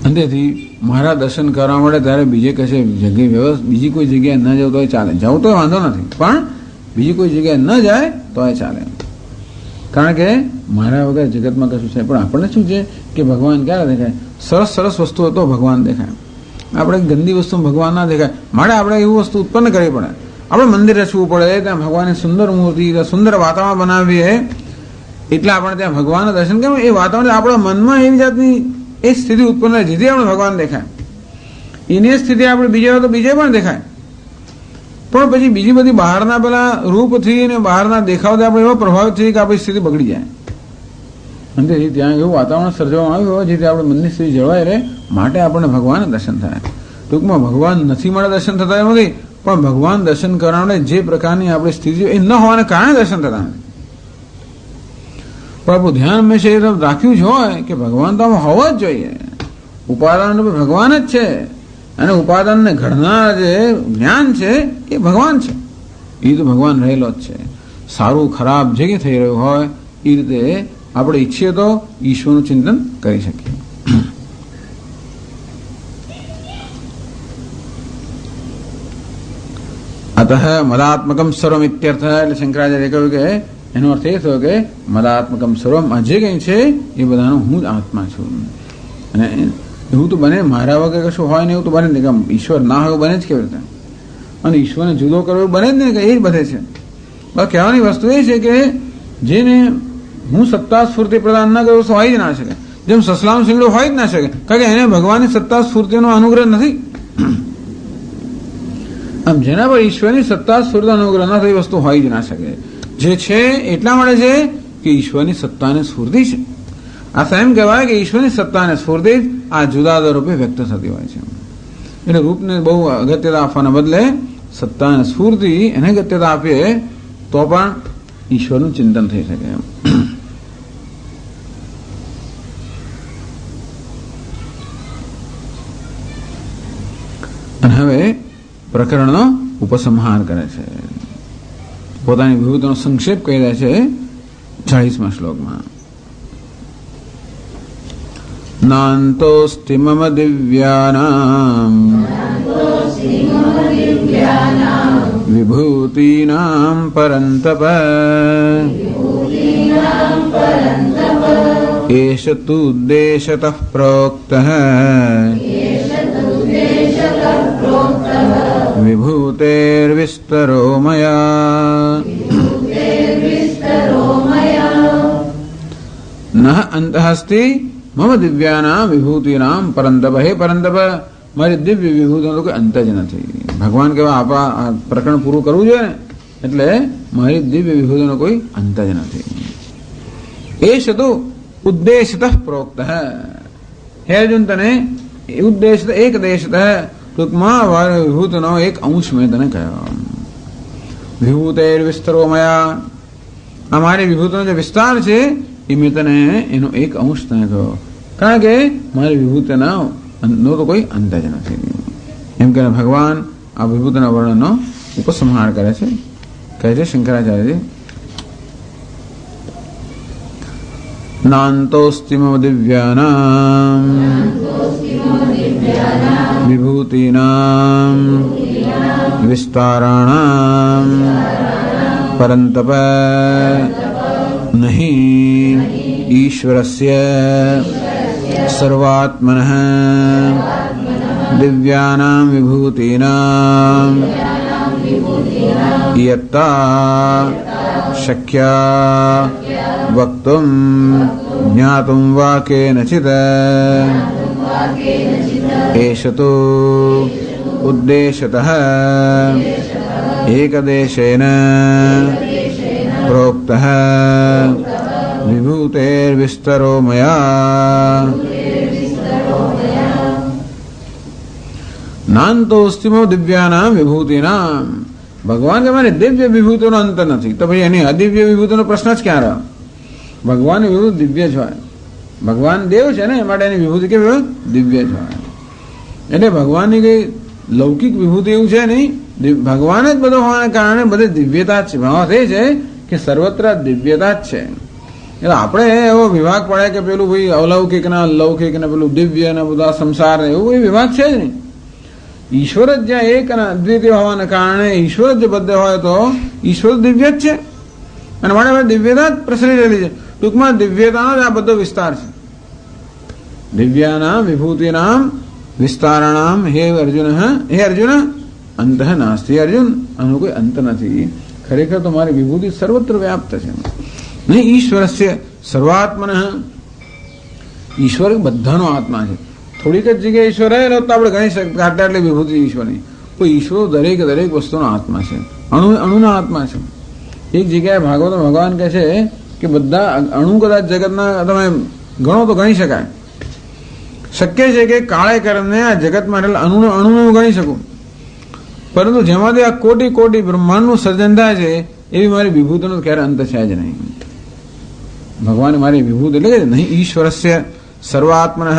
અંતેથી મારા દર્શન કરવા માટે ત્યારે બીજે કશે જગ્યાએ બીજી કોઈ જગ્યાએ ન જવું તો ચાલે. જવું તો વાંધો નથી, પણ બીજી કોઈ જગ્યાએ ન જાય તો એ ચાલે. કારણ કે મારા વગર જગતમાં કશું છે. પણ આપણને શું છે કે ભગવાન ક્યારે દેખાય? સરસ સરસ વસ્તુઓ તો ભગવાન દેખાય. આપણે ગંદી વસ્તુ ભગવાન ના દેખાય. માટે આપણે એવું વસ્તુ ઉત્પન્ન કરવી પડે. આપણે મંદિર રચવું પડે, ત્યાં ભગવાનની સુંદર મૂર્તિ, સુંદર વાતાવરણ બનાવીએ એટલે આપણે ત્યાં ભગવાનના દર્શન કરીએ. એ વાતાવરણ આપણા મનમાં એવી જાતની એ સ્થિતિ ઉત્પન્ન થાય જેથી આપણે ભગવાન દેખાય. એની સ્થિતિ આપણે બીજા તો બીજે પણ દેખાય. પણ પછી બીજી બધી બહારના પેલા રૂપથી અને બહારના દેખાવથી આપણે એવો પ્રભાવિત થઈએ કે આપણી સ્થિતિ બગડી જાય. અને ત્યાં એવું વાતાવરણ સર્જવામાં આવ્યું હોય જેથી આપણે મનની સ્થિતિ જળવાઈ રહે, માટે આપણને ભગવાનના દર્શન થાય. ટૂંકમાં ભગવાન નથી મળે દર્શન થતા એમ નથી, પણ ભગવાન દર્શન કરવાને જે પ્રકારની આપણી સ્થિતિ એ ન હોવાને કારણે દર્શન થતા નથી. પણ આપણું ધ્યાન હંમેશા એ તરફ રાખ્યું જ હોય કે ભગવાન તો આમાં હોવા જ જોઈએ. ઉપાદાન ભગવાન જ છે અને ઉપાદાનને ઘડનાર જે જ્ઞાન છે એ ભગવાન છે. એ તો ભગવાન રહેલો જ છે. સારું ખરાબ જે કંઈ થઈ રહ્યું હોય એ રીતે આપણે ઈચ્છીએ તો ઈશ્વરનું ચિંતન કરી શકીએ. અતઃ મદાત્મકમ સર્વમ ઇત્યર્થ. એટલે શંકરાચાર્ય કહ્યું કે એનો અર્થ એ થયો કે મદાત્મકમ સર્વમ, આ જે કંઈ છે એ બધાનો હું જ આત્મા છું. અને એવું તો બને મારા વગર કશું હોય ને એવું તો બને ને કે ઈશ્વર ના હોય બને જ કેવી રીતે? અને ઈશ્વરને જુદો કરવો એવું બને જ નહીં કે એ જ બધે છે. બસ કહેવાની વસ્તુ એ છે કે જેને હું સત્તા સ્ફૂર્તિ પ્રદાન ના કરું તો હોય જ ના શકે. જેમ સસલામ શીંગડું હોય જ ના શકે, કારણ કે એને ભગવાનની સત્તા સ્ફૂર્તિનો અનુગ્રહ નથી. આમ જેના પર ઈશ્વરની સત્તા સ્ફૂર્તિ અનુગ્રહ ના થઈ વસ્તુ હોય જ ના શકે. જે છે એટલા માટે છે કે ઈશ્વરની સત્તાને સ્ફૂર્તિ છે. આ એમ કહેવાય કે ઈશ્વરની સત્તાને સ્ફૂર્તિ આ જુદા જુદા રૂપે વ્યક્ત થતી હોય છે. એટલે રૂપને બહુ અગત્યતા આપવાના બદલે સત્તાને સ્ફૂર્તિ એને અગત્યતા આપીએ તો પણ ઈશ્વરનું ચિંતન થઈ શકે. અને હવે પ્રકરણનો ઉપસંહાર કરે છે. પોતાની વિભૂતિનો સંક્ષેપ કહી રહ્યા છે 40મા શ્લોકમાં. નાંતોસ્તિ મમ દિવ્યાનામ વિભૂતિનામ પરંતપ એષ તુદ્દેશતઃ પ્રોક્તઃ વિભૂતેર્વિસ્તરો મયા નઃ અંતઃ અસ્તિ મમ દિવ્યાનામ વિભૂતિનામ પરંતપ. હે પરંતપ, મારી દિવ્ય વિભૂતિનો કોઈ અંત જ નથી. ભગવાન કહેવા આપણા પ્રકરણ પૂરું કરવું જોઈએ ને, એટલે મારી દિવ્ય વિભૂતિનો કોઈ અંત જ નથી. એશ તો ઉદ્દેશતઃ પ્રોક્ત. હે અર્જુન, તને ઉદ્દેશ એક દેશતઃ, ટૂંકમાં મારી વિભૂતિનો એક અંશ મેં તને કહ્યો. વિભૂતેર વિસ્તરો મયા, આ મારી વિભૂતિનો જે વિસ્તાર છે એ મેં તને એનો એક અંશ તને કહ્યો. કારણ કે મારી વિભૂતિનો તો કોઈ અંત જ નથી. એમ કે ભગવાન આ વિભૂતિના વર્ણનનો ઉપસંહાર કરે છે. કહે છે શંકરાચાર્યજી, નાંતોસ્તિ મમ દિવ્યાનામ વિભૂતિનામ વિસ્તારાણામ પરંતપ નહીં ઈશ્વરસ્ય સર્વાત્મનઃ દિવ્યાનામ વિભૂતિનામ યત્તા શક્યા વક્તુમ જ્ઞાતુમ વા કેનચિત એષ તો ઉદ્દેશતઃ એકદેશેન પ્રોક્તઃ વિભૂતેર્વિસ્તરો મયા. નાંતોસ્તિમો દિવ્યાનામ વિભૂતિનામ. ભગવાન કે મારે દિવ્ય વિભૂતિનો અંત નથી, તો ભાઈ એની અદિવ્ય વિભૂતિનો પ્રશ્ન જ ક્યાં રહ્યો? ભગવાનની વિભૂતિ દિવ્ય જ હોય. ભગવાન દેવ છે ને, માટે એની વિભૂતિ કેવી હોય? દિવ્ય જ હોય. એટલે ભગવાનની કઈ લૌકિક વિભૂતિ એવું છે નહીં, ભગવાન જ બધો હોવાના કારણે બધી દિવ્યતા જ છે. ભાવ એ છે કે સર્વત્ર દિવ્યતા જ છે. એટલે આપણે એવો વિભાગ પડે કે પેલું ભાઈ અલૌકિક ના અલૌકિક ને પેલું દિવ્ય ને બધા સંસાર એવું કોઈ વિભાગ છે જ નહીં. ઈશ્વર જ જ્યાં એક અને અદ્વિતીય હોવાના કારણે ઈશ્વર જ બધે હોય તો ઈશ્વર દિવ્ય જ છે. અને માટે દિવ્યતા જ પ્રસરી રહેલી છે. ટૂંકમાં દિવ્યતાનો જ આ બધો વિસ્તાર છે. દિવ્યાનામ વિભૂતિનામ વિસ્તારાણામ હે અર્જુન, હે અર્જુન અંત નાસ્તિ. અર્જુન આનો કોઈ અંત નથી. ખરેખર તો મારી વિભૂતિ સર્વત્ર વ્યાપ્ત છે. નહીં ઈશ્વરસ્ય સર્વાત્મન, ઈશ્વર બધાનો આત્મા છે. થોડીક જ જગ્યાએ ઈશ્વર રહેલો તો આપણે ગણી શકીએ આટલી વિભૂતિ ઈશ્વરની. કોઈ ઈશ્વર દરેક વસ્તુનો આત્મા છે. અણુના આત્મા છે. એક જગ્યાએ ભાગવત ભગવાન કહે છે કે બધા અણુ કદાચ જગતના તમે ગણો તો ગણી શકાય. શક્ય છે કે કાળે કરીને આ જગતમાં અણુનું ગણી શકું, પરંતુ જેમાંથી આ કોટી કોટી બ્રહ્માંડનું સર્જન થાય છે એવી મારી વિભૂતિનો ક્યારે અંત છે જ નહીં. ભગવાન મારી વિભૂતિ એટલે કે નહીં ઈશ્વરસ્ય સર્વાત્મન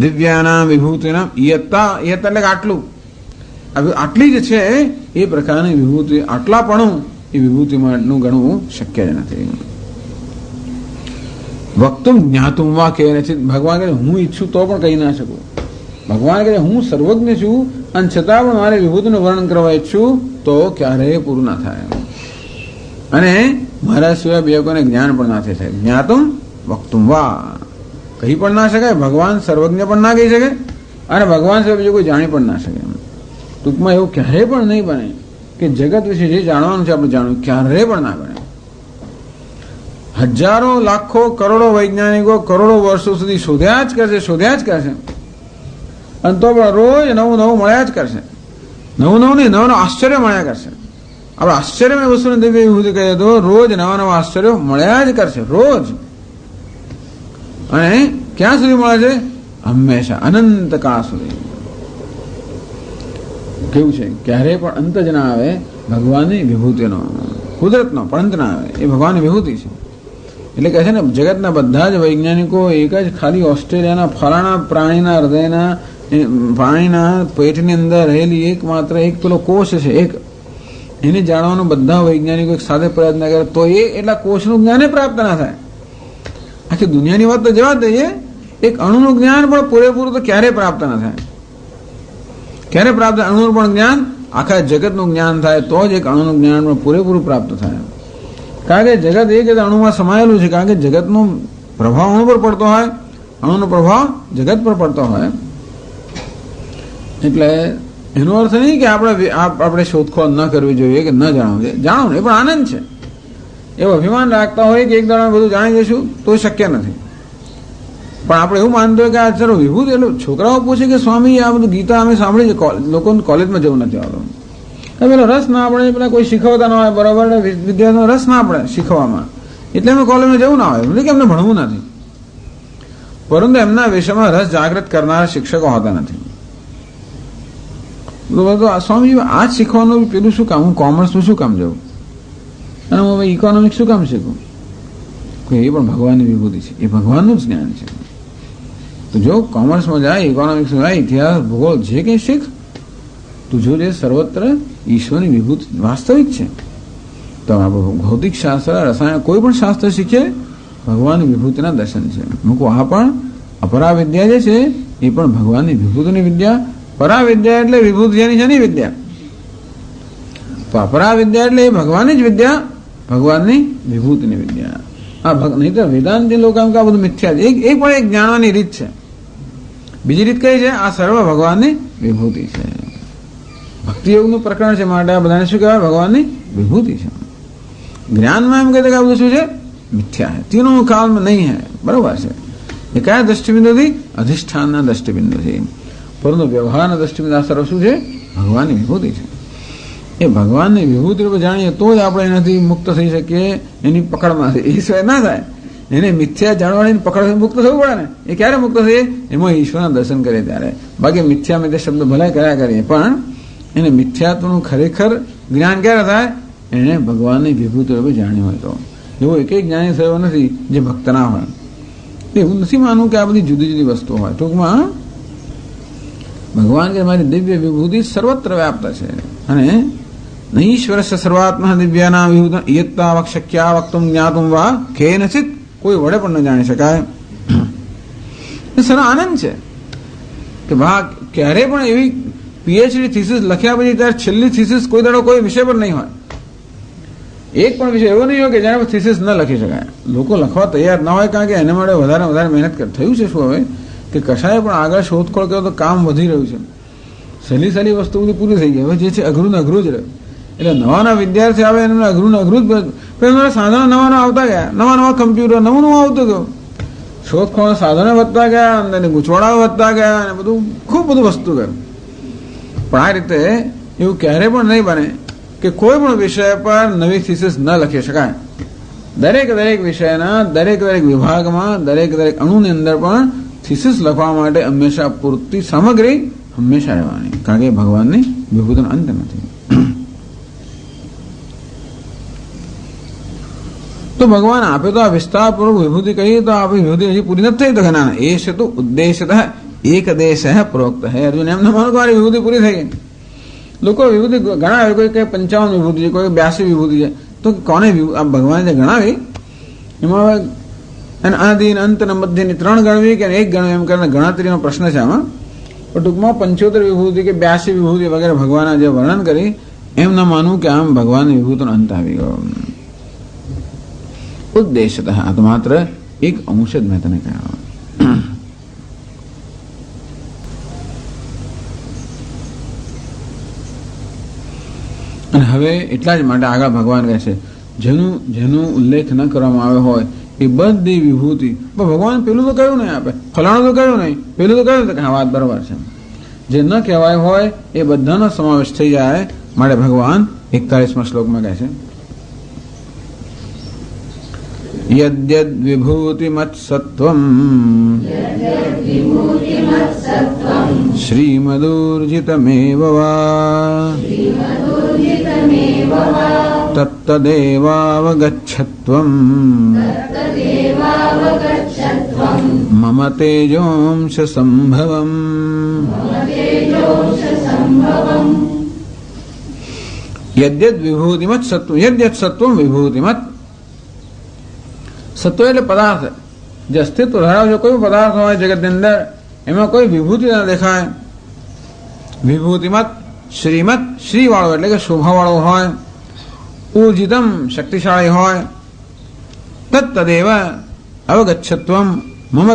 દિવ્યાનામ વિભૂતિનામ યત્તા. યત્તા એટલે આટલું, આટલી જ છે એ પ્રકારની વિભૂતિ, આટલાપણું એ વિભૂતિમાં ગણવું શક્ય જ નથી. વક્તુમ જ્ઞાતુમ વા કેનચિત. ભગવાન કહે હું ઈચ્છું તો પણ કહી ના શકું. ભગવાન કહે હું સર્વજ્ઞ છું અને છતાં પણ મારે વિભૂતિનું વર્ણન કરવા ઈચ્છું તો ક્યારેય પૂરું ના થાય. અને મારા સિવાય બે કોઈને જ્ઞાન પણ ના થઈ શકે. જ્ઞાતુમ વક્તુમ વા કહી પણ ના શકાય. ભગવાન સર્વજ્ઞ પણ ના કહી શકે અને ભગવાન સિવાય બીજું કોઈ જાણી પણ ના શકે. ટૂંકમાં એવું ક્યારેય પણ નહીં બને કે જગત વિશે જે જાણવાનું છે આપણે જાણવું, ક્યારેય પણ ના બને. હજારો લાખો કરોડો વૈજ્ઞાનિકો કરોડો વર્ષો સુધી શોધ્યા જ કરશે અને તો પણ રોજ નવું મળ્યા જ કરશે. નવું નહીં, નવા આશ્ચર્ય મળ્યા કરશે. આપણે આશ્ચર્યમય વસ્તુને દિવ્ય વિભૂતિ કહીએ તો રોજ નવા આશ્ચર્યો મળ્યા જ કરશે, રોજ. અને ક્યાં સુધી મળે છે? હંમેશા અનંત કાળ સુધી. કેવું છે? ક્યારેય પણ અંત જ ના આવે ભગવાનની વિભૂતિનો. કુદરતનો પણ અંત ના આવે, એ ભગવાનની વિભૂતિ છે. એટલે કહે છે ને જગતના બધા જ વૈજ્ઞાનિકો એક જ ખાલી ઓસ્ટ્રેલિયાના ફલાણા પ્રાણીના પેટની અંદર રહેલી એકમાત્ર એક પેલો કોષ છે, એક એને જાણવાનો બધા વૈજ્ઞાનિકો એક સાથે પ્રયત્ન કરે તો એ એટલા કોષનું જ્ઞાન પ્રાપ્ત ના થાય. આખી દુનિયાની વાત તો જવા દઈએ, એક અણુનું જ્ઞાન પણ પૂરેપૂરું તો ક્યારેય પ્રાપ્ત ના થાય. ક્યારે પ્રાપ્ત? અણુનું પણ જ્ઞાન, આખા જગતનું જ્ઞાન થાય તો જ એક અણુનું જ્ઞાન પણ પૂરેપૂરું પ્રાપ્ત થાય. કારણ કે જગત એક અણુમાં સમાયેલું છે. કારણ કે જગતનો પ્રભાવ અણુ પર પડતો હોય, અણુનો પ્રભાવ જગત પર પડતો હોય. એટલે એનો અર્થ નહીં કે આપણે શોધખોળ ન કરવી જોઈએ કે ન જાણવું જોઈએ. જાણવું એ પણ આનંદ છે. એવું અભિમાન રાખતા હોય કે એક દાડા બધું જાણી જઈશું તો શક્ય નથી. પણ આપણે એવું માનતો હોય કે આ ચલો વિભૂતિ, એટલે છોકરાઓ પૂછે કે સ્વામી આ બધું ગીતા અમે સાંભળી છે, લોકોને કોલેજમાં જવું નથી આવતું, પેલો રસ ના આપણે, પેલા કોઈ શીખવતા ના હોય બરાબર, વિદ્યાર્થીનો રસ ના આપણે શીખવામાં, એટલે અમે કોલેજમાં જવું ના હોય, એટલે કે અમને ભણવું નથી. પરંતુ એમના વિષયમાં રસ જાગૃત કરનારા શિક્ષકો હોતા નથી. સ્વામી આ જ શીખવાનું, પેલું શું કામ, હું કોમર્સનું શું કામ જવું, અને હું ઇકોનોમિક્સ શું કામ શીખું? એ પણ ભગવાનની વિભૂતિ છે, એ ભગવાનનું જ જ્ઞાન છે. તો જો કોમર્સમાં જાય, ઇકોનોમિક્સમાં જાય, ઇતિહાસ, ભૂગોળ જે કંઈ શીખ, તું જોજે સર્વત્ર ઈશ્વરની વિભૂતિ વાસ્તવિક છે. તો આપણે ભૌતિક શાસ્ત્ર, રસાયણ, કોઈ પણ શાસ્ત્ર શીખે, ભગવાનની વિભૂતિના દર્શન છે. મૂકો આ પણ અપરા વિદ્યા જે છે એ પણ ભગવાનની વિભૂતિની વિદ્યા. પરા વિદ્યા એટલે વિભૂતિ જેની છે ને વિદ્યા. તો અપરા વિદ્યા એટલે એ ભગવાનની જ વિદ્યા, ભગવાનની વિભૂતિની વિદ્યા. નહીં તો વેદાંતિ લોકો એમ કે આ બધું મિથ્યા છે. એ પણ એક જાણવાની રીત છે. બીજી રીત કઈ છે? આ સર્વ ભગવાનની વિભૂતિ છે. ભક્તિ યોગનું પ્રકરણ છે, માટે આ બધાને શું કહેવાય? ભગવાનની વિભૂતિ છે. જ્ઞાનમાં એમ કહે કે આ બધું શું છે? મિથ્યા है, तीनों काल में नहीं है. बराबर છે. એ કયા દ્રષ્ટિબિંદુથી? અધિષ્ઠાનના દ્રષ્ટિબિંદુથી. પરંતુ વ્યવહારના દ્રષ્ટિબિંદુ આ સર્વ શું છે? ભગવાનની વિભૂતિ છે. એ ભગવાનની વિભૂતિ રૂપે જાણીએ તો જ આપણે એનાથી મુક્ત થઈ શકીએ, એની પકડમાંથી. એ સિવાય ના થાય. એને મિથ્યા જાણવાની પકડ મુક્ત થવું પડે ને. એ ક્યારે મુક્ત થઈએ? એમાં ઈશ્વરના દર્શન કરીએ ત્યારે. બાકી મિથ્યા મિથ્યા શબ્દ ભલાય કર્યા કરીએ, પણ એને મિથ્યાત્વનું ખરેખર જ્ઞાન ક્યારે થાય? એને ભગવાનની વિભૂતિ રૂપે જાણ્યું હોય તો. એવો એક જ્ઞાની થયો નથી જે ભક્ત ના હોય. એવું નથી માનવું કે આ બધી જુદી જુદી વસ્તુઓ હોય. ટૂંકમાં ભગવાન કે મારી દિવ્ય વિભૂતિ સર્વત્ર વ્યાપ્ત છે, અને નહીશ્વરસ્ય સર્વાત્મા દિવ્યાના વિભૂતિ યત્તા વક્ષ્યા વક્તુમ જ્ઞાતુમ વા કેનચિત, કોઈ વડે પણ ન જાણી શકાય. એ સર આનંદ છે કે વાહ, ક્યારે પણ એવી પીએચડી થીસીસ લખ્યા પછી ત્યારે છેલ્લી થીસીસ કોઈ દાડો કોઈ વિષય પર નહીં હોય. એક પણ વિષય એવો નહીં હોય કે જેના પર થીસીસ ન લખી શકાય. લોકો લખવા તૈયાર ના હોય, કારણ કે એના માટે વધારે વધારે મહેનત થયું છે. શું હવે કે કશાય પણ આગળ શોધખોળ કરો તો કામ વધી રહ્યું છે. સહેલી સહેલી વસ્તુ બધી પૂરી થઈ ગઈ. હવે જે છે અઘરું ને અઘરું જ રહે. એટલે નવા વિદ્યાર્થી આવે એને અઘરું ને અઘરું જ. પેલા સાધનો નવા આવતા ગયા, નવા નવા કમ્પ્યુટર નવું નવું આવતું ગયું, શોધખોળ સાધનો વધતા ગયા, અંદર ગૂંચવાડાઓ વધતા ગયા, અને બધું ખૂબ બધું વસ્તુ ગયું. પણ આ રીતે એવું ક્યારે પણ નહીં બને કે કોઈ પણ વિષય પર નવી થીસીસ ન લખી શકાય. દરેક વિષયના દરેક વિભાગમાં દરેક અણુની અંદર પણ થીસીસ લખવા માટે હંમેશા પૂરતી સામગ્રી હંમેશા રહેવાની, કારણ કે ભગવાનની વિભૂતિનો અંત નથી. તો ભગવાન આપે તો આ વિસ્તારપૂર્વક વિભૂતિ કહીએ તો આપણી વિભૂતિ હજી પૂરી નથી થઈ. તો ના, એ છે તો ઉદ્દેશતઃ એક દેશ પ્રોક્ત હે. અર્જુન એમને માનો મારી વિભૂતિ પૂરી થઈ ગઈ. લોકો વિભૂતિ ગણાવે, કોઈ કઈ 55 વિભૂતિ છે, કોઈ 82 વિભૂતિ છે. તો કોને ભગવાને જે ગણાવી એમાં આદિ અંત અને મધ્યની 3 ગણવી કે 1 ગણવી, એમ કરીને ગણતરીનો પ્રશ્ન છે આમાં. પણ ટૂંકમાં 75 વિભૂતિ કે 82 વિભૂતિ વગેરે ભગવાને જે વર્ણન કરી, એમ ન માનવું કે આમ ભગવાનની વિભૂતિનો અંત આવી ગયો. ઉદ્દેશતઃ આ તો માત્ર એક અંશ જ મેં તને કહ્યું. અને હવે એટલા જ માટે આગળ ભગવાન કહે છે જેનું ઉલ્લેખ ન કરવામાં આવ્યો હોય એ બધી વિભૂતિ. ભગવાન પેલું તો કહ્યું નહીં, આપે ફલાણું તો કહ્યું નહીં, પેલું તો કહ્યું કે હા વાત બરાબર છે. જે ન કહેવાય હોય એ બધાનો સમાવેશ થઈ જાય. માટે ભગવાન 41મા શ્લોકમાં કહે છે યદ્યદ વિભૂતિમત્સત્વમ શ્રીમદૂર્જિતમેવ વા તત્તદેવાવગચ્છત્વમ મમ તેજોંશ સંભવમ. યદ્યદ વિભૂતિમત સત્વમ, યદ્યત સત્વમ વિભૂતિમત. સત્વ એટલે પદાર્થ જે અસ્તિત્વ ધરાવે છે. કોઈ પદાર્થ હોય જગતની અંદર, એમાં કોઈ વિભૂતિ ના દેખાય. વિભૂતિમત શ્રીમત, શ્રી વાળો એટલે કે શોભા વાળો હોય, ઉર્જિતમ શક્તિશાળી હોય, તત્તદેવ અવગચ્છત્વમ મમ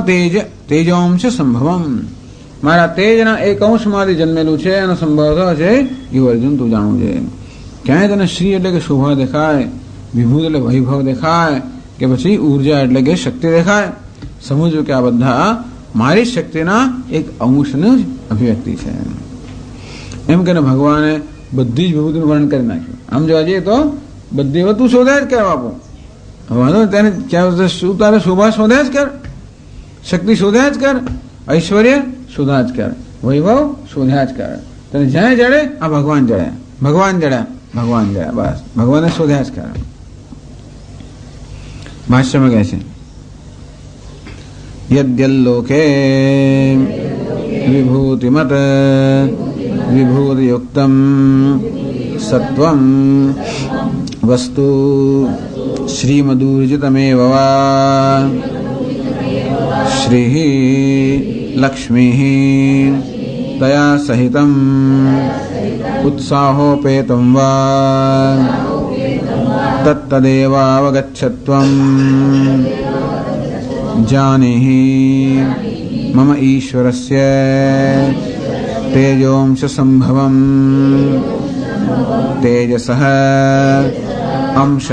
તેજોંશ સંભવમ. મારા તેજના એક અંશમાંથી જન્મેલું છે અને સંભવ થયો છે એવું અર્જુન તું જાણવું છે. ક્યાંય તને શ્રી એટલે કે શોભા દેખાય, વિભૂત એટલે વૈભવ દેખાય, કે પછી ઉર્જા એટલે કે શક્તિ દેખાય, સમજવું કે આ બધા મારી શક્તિના એક અંશનું જ અભિવ્યક્તિ છે. એમ કે ભગવાને બધી જ વિભૂતિનું વર્ણન કરી નાખ્યું. આમ જોવા જઈએ તો બધી વસ્તુ શોધ્યા જ કર બાપુ. વાંધો તેને ક્યાં શું તારે શોભા શોધ્યા જ કર, શક્તિ શોધ્યા જ કર, ઐશ્વર્ય શોધ્યા જ કર, વૈભવ શોધ્યા જ કર. તને જ્યાં જડે આ ભગવાન જડ્યા, ભગવાન જડ્યા, ભગવાન જડ્યા, બસ ભગવાનને શોધ્યા જ કર. ભાષ્યમાં કહે છે યદ્યલ્લોકે વિભૂતિમત વિભૂતિયુક્તમ સત્વમ વસ્તુ શ્રીમદૂર્જિતમેવ વા શ્રી લક્ષ્મી તયા સહિતમ ઉત્સાહોપેતમ વા તત્તદેવાવગચ્છત્વમ જાનીહિ મમ ઈશ્વરસ્ય તેજોંશ સંભવમ તેજસઃ અંશઃ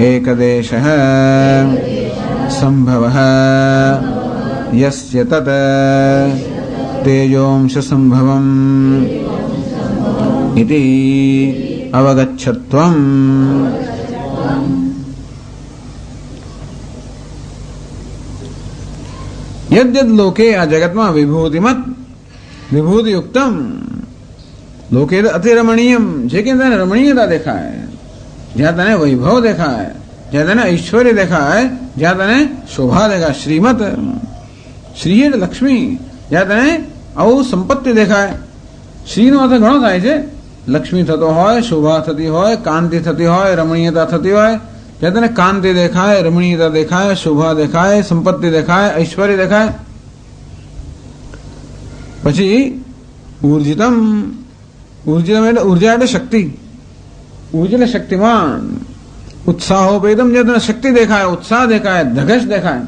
એકદેશઃ સંભવઃ યસ્ય તત તેજોંશ સંભવમ ઇતિ અવગચ્છત્વમ. યદ્યદ લોકે આ જગતમાં વિભૂતિમત વિભૂતિયુક્તમ લોકે અતિ રમણીયમ જે કે તને રમણીયતા દેખાય, જ્યાં તને વૈભવ દેખાય, જ્યાં તને ઐશ્વર્ય દેખાય, જ્યાં તને શોભા દેખાય, શ્રીમત શ્રી એટલે લક્ષ્મી, જ્યાં તને આવું સંપત્તિ દેખાય. શ્રીનો અર્થ ઘણો થાય છે. લક્ષ્મી થતો હોય, શોભા થતી હોય, કાંતિ થતી હોય, રમણીયતા થતી હોય. જ્યાં તને કાંતિ દેખાય, રમણીયતા દેખાય, શોભા દેખાય, સંપત્તિ દેખાય, ઐશ્વર્ય દેખાય. પછી ઉર્જિતમ, ઉર્જિતમ એટલે ઉર્જા એટલે શક્તિ, ઉર્જા એટલે શક્તિમાન. ઉત્સાહોપેતમ જ્યાં તને શક્તિ દેખાય, ઉત્સાહ દેખાય, ધગશ દેખાય.